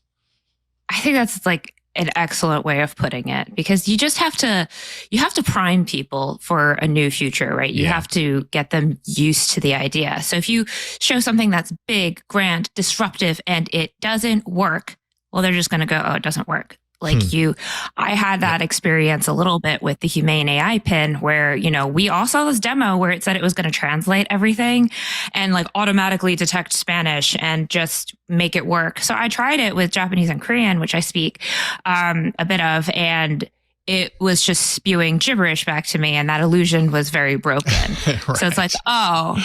I think that's like an excellent way of putting it, because you have to prime people for a new future, right? You have to get them used to the idea. So if you show something that's big, grand, disruptive, and it doesn't work, well, they're just going to go, oh, it doesn't work. I had that experience a little bit with the Humane AI pin where, we all saw this demo where it said it was going to translate everything and like automatically detect Spanish and just make it work. So I tried it with Japanese and Korean, which I speak a bit of, and it was just spewing gibberish back to me. And that illusion was very broken. Right. So it's like, oh,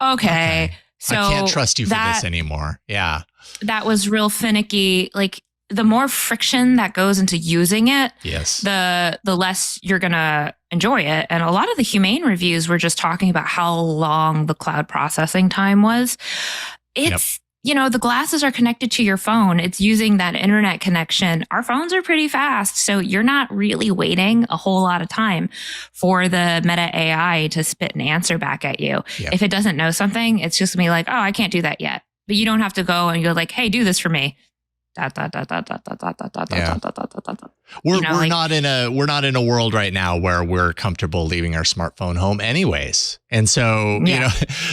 okay. So I can't trust you for this anymore. Yeah. That was real finicky. Like, the more friction that goes into using it, the less you're going to enjoy it. And a lot of the Humane reviews were just talking about how long the cloud processing time was. It's, the glasses are connected to your phone. It's using that internet connection. Our phones are pretty fast. So you're not really waiting a whole lot of time for the Meta AI to spit an answer back at you. Yep. If it doesn't know something, it's just going to be like, oh, I can't do that yet. But you don't have to go and go like, hey, do this for me. We're not in a world right now where we're comfortable leaving our smartphone home anyways. And so,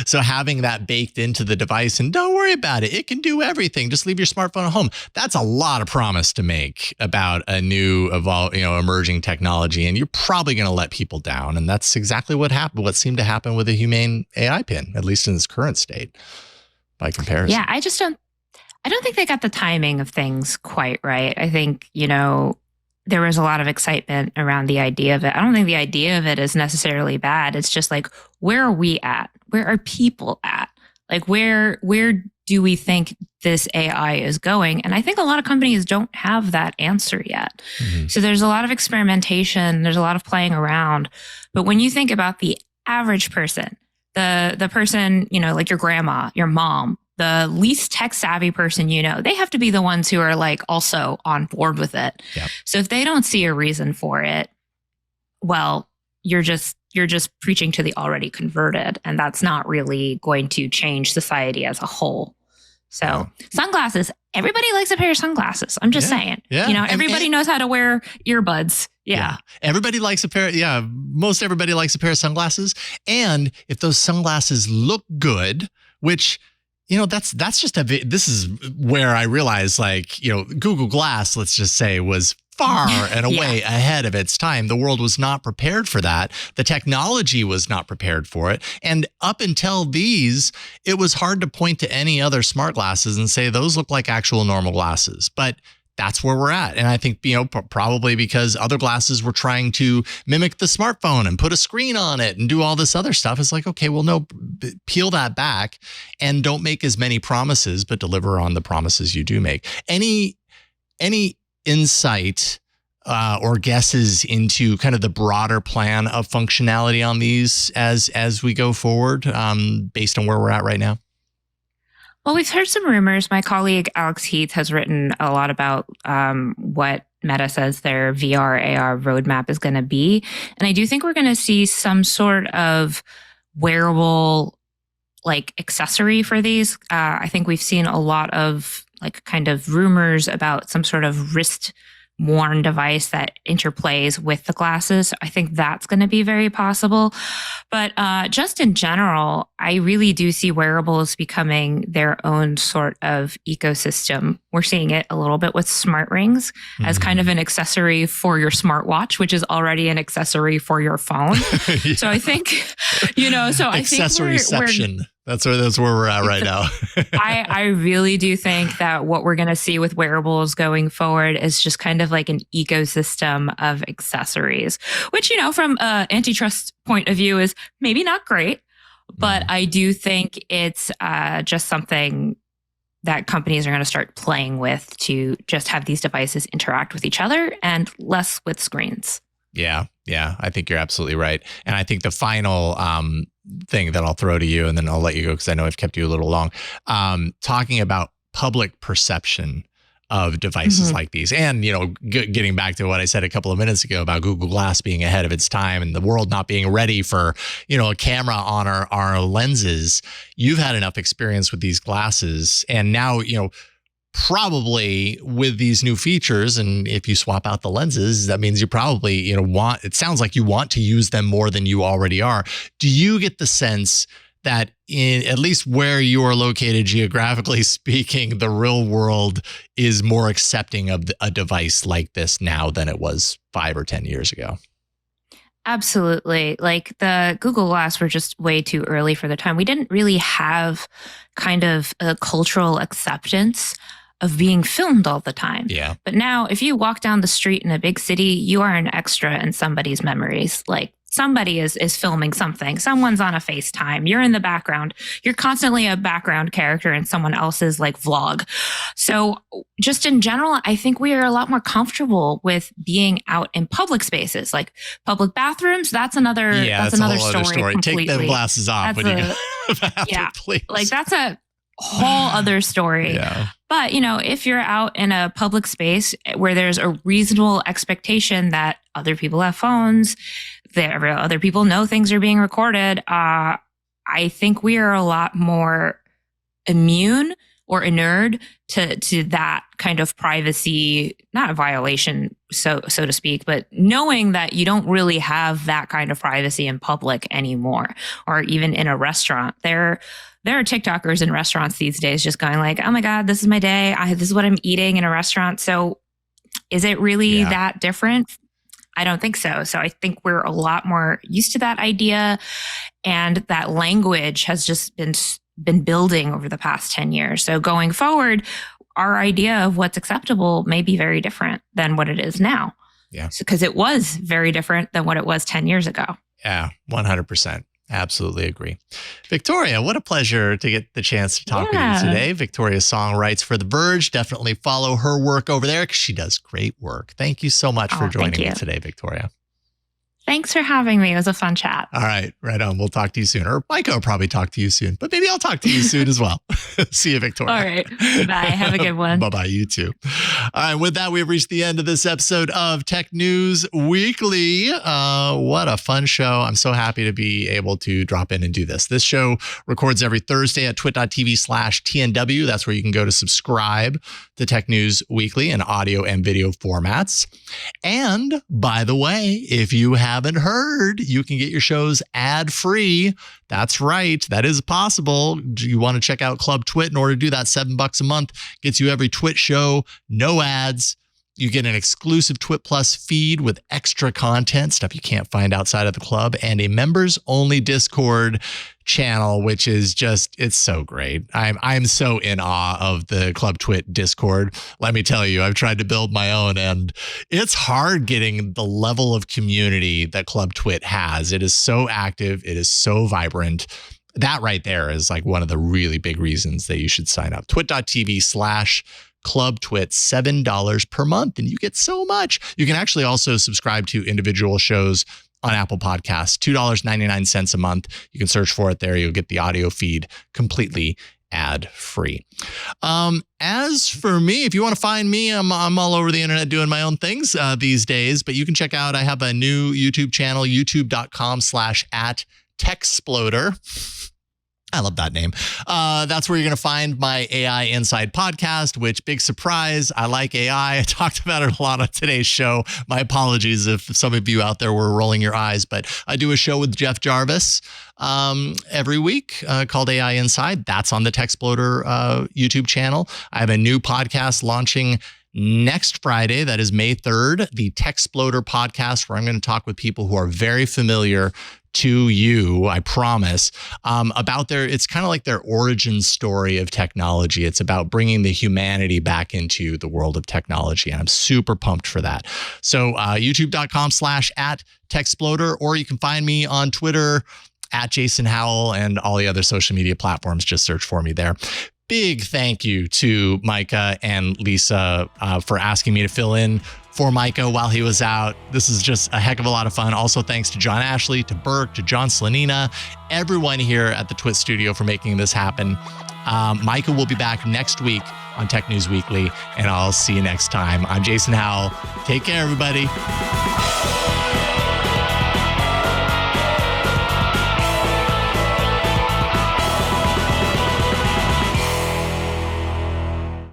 so having that baked into the device and don't worry about it, it can do everything. Just leave your smartphone at home. That's a lot of promise to make about a new emerging technology. And you're probably going to let people down. And that's exactly what happened, what seemed to happen with the Humane AI pin, at least in its current state by comparison. Yeah, I don't think they got the timing of things quite right. I think, there was a lot of excitement around the idea of it. I don't think the idea of it is necessarily bad. It's just like, where are we at? Where are people at? Like, where do we think this AI is going? And I think a lot of companies don't have that answer yet. Mm-hmm. So there's a lot of experimentation. There's a lot of playing around. But when you think about the average person, the person, like your grandma, your mom, the least tech savvy person, they have to be the ones who are like also on board with it. Yep. So if they don't see a reason for it, well, you're just preaching to the already converted, and that's not really going to change society as a whole. So sunglasses, everybody likes a pair of sunglasses. I'm just saying, everybody knows how to wear earbuds. Yeah. Everybody likes a pair. Yeah. Most everybody likes a pair of sunglasses. And if those sunglasses look good, which, that's just this is where I realized Google Glass, let's just say, was far and away ahead of its time. The world was not prepared for that. The technology was not prepared for it. And up until these, it was hard to point to any other smart glasses and say, those look like actual normal glasses. But that's where we're at. And I think, probably because other glasses were trying to mimic the smartphone and put a screen on it and do all this other stuff. It's like, okay, well, no, peel that back and don't make as many promises, but deliver on the promises you do make. Any insight or guesses into kind of the broader plan of functionality on these as we go forward, based on where we're at right now? Well, we've heard some rumors. My colleague Alex Heath has written a lot about what Meta says their VR, AR roadmap is going to be. And I do think we're going to see some sort of wearable accessory for these. I think we've seen a lot of kind of rumors about some sort of wrist worn device that interplays with the glasses. I think that's going to be very possible. But just in general, I really do see wearables becoming their own sort of ecosystem. We're seeing it a little bit with smart rings as kind of an accessory for your smartwatch, which is already an accessory for your phone. So I think, accessoryception. That's where we're at right now. I really do think that what we're going to see with wearables going forward is just kind of like an ecosystem of accessories, which, from an antitrust point of view is maybe not great, but I do think it's just something that companies are going to start playing with to just have these devices interact with each other and less with screens. Yeah, I think you're absolutely right. And I think the final thing that I'll throw to you, and then I'll let you go because I know I've kept you a little long, talking about public perception of devices like these. And, getting back to what I said a couple of minutes ago about Google Glass being ahead of its time and the world not being ready for, a camera on our lenses. You've had enough experience with these glasses. And now, probably with these new features, and if you swap out the lenses, that means you probably, it sounds like you want to use them more than you already are. Do you get the sense that in at least where you are located geographically speaking, the real world is more accepting of a device like this now than it was 5 or 10 years ago? Absolutely. The Google Glass were just way too early for their time. We didn't really have kind of a cultural acceptance of being filmed all the time. Yeah. But now if you walk down the street in a big city, you are an extra in somebody's memories. Somebody is filming something. Someone's on a FaceTime. You're in the background. You're constantly a background character in someone else's vlog. So just in general, I think we are a lot more comfortable with being out in public spaces, like public bathrooms. That's another that's another story. Take them glasses off when you go to the bathroom, please. That's a whole other story. Yeah. But, if you're out in a public space where there's a reasonable expectation that other people have phones, that other people know things are being recorded, I think we are a lot more immune or inured to that kind of privacy, not a violation, so to speak, but knowing that you don't really have that kind of privacy in public anymore, or even in a restaurant. There are TikTokers in restaurants these days just going oh my God, this is my day. This is what I'm eating in a restaurant. So is it really that different? I don't think so. So I think we're a lot more used to that idea. And that language has just been building over the past 10 years. So going forward, our idea of what's acceptable may be very different than what it is now. Yeah. Because it was very different than what it was 10 years ago. Yeah, 100%. Absolutely agree. Victoria, what a pleasure to get the chance to talk with you today. Victoria Song writes for The Verge. Definitely follow her work over there because she does great work. Thank you so much for joining me today, Victoria. Thanks for having me. It was a fun chat. All right. Right on. We'll talk to you soon. Or Mikah will probably talk to you soon, but maybe I'll talk to you soon as well. See you, Victoria. All right. Bye. Have a good one. Bye-bye. You too. All right. With that, we've reached the end of this episode of Tech News Weekly. What a fun show. I'm so happy to be able to drop in and do this. This show records every Thursday at twit.tv/TNW. That's where you can go to subscribe to Tech News Weekly in audio and video formats. And by the way, if you haven't heard, you can get your shows ad-free. That's right. That is possible. You want to check out Club Twit. In order to do that, $7 a month gets you every Twit show, no ads. You get an exclusive Twit Plus feed with extra content, stuff you can't find outside of the club, and a members-only Discord channel, which is just, it's so great. I'm so in awe of the Club Twit Discord. Let me tell you, I've tried to build my own, and it's hard getting the level of community that Club Twit has. It is so active. It is so vibrant. That right there is like one of the really big reasons that you should sign up. twit.tv/Club Twit, $7 per month, and you get so much. You can actually also subscribe to individual shows on Apple Podcasts, $2.99 a month. You can search for it there. You'll get the audio feed completely ad-free. As for me, if you want to find me, I'm all over the internet doing my own things these days, but you can check out, I have a new YouTube channel, youtube.com/@techsploder. I love that name. That's where you're going to find my AI Inside podcast, which, big surprise, I like AI. I talked about it a lot on today's show. My apologies if some of you out there were rolling your eyes, but I do a show with Jeff Jarvis every week called AI Inside. That's on the TechSploder YouTube channel. I have a new podcast launching next Friday. That is May 3rd, the TechSploder podcast, where I'm going to talk with people who are very familiar to you, I promise, about it's kind of like their origin story of technology. It's about bringing the humanity back into the world of technology. And I'm super pumped for that. So youtube.com/@techsploder, or you can find me on Twitter @Jason Howell and all the other social media platforms. Just search for me there. Big thank you to Mikah and Lisa for asking me to fill in for Mikah while he was out. This is just a heck of a lot of fun. Also, thanks to John Ashley, to Burke, to John Slanina, everyone here at the Twit Studio for making this happen. Mikah will be back next week on Tech News Weekly, and I'll see you next time. I'm Jason Howell. Take care, everybody.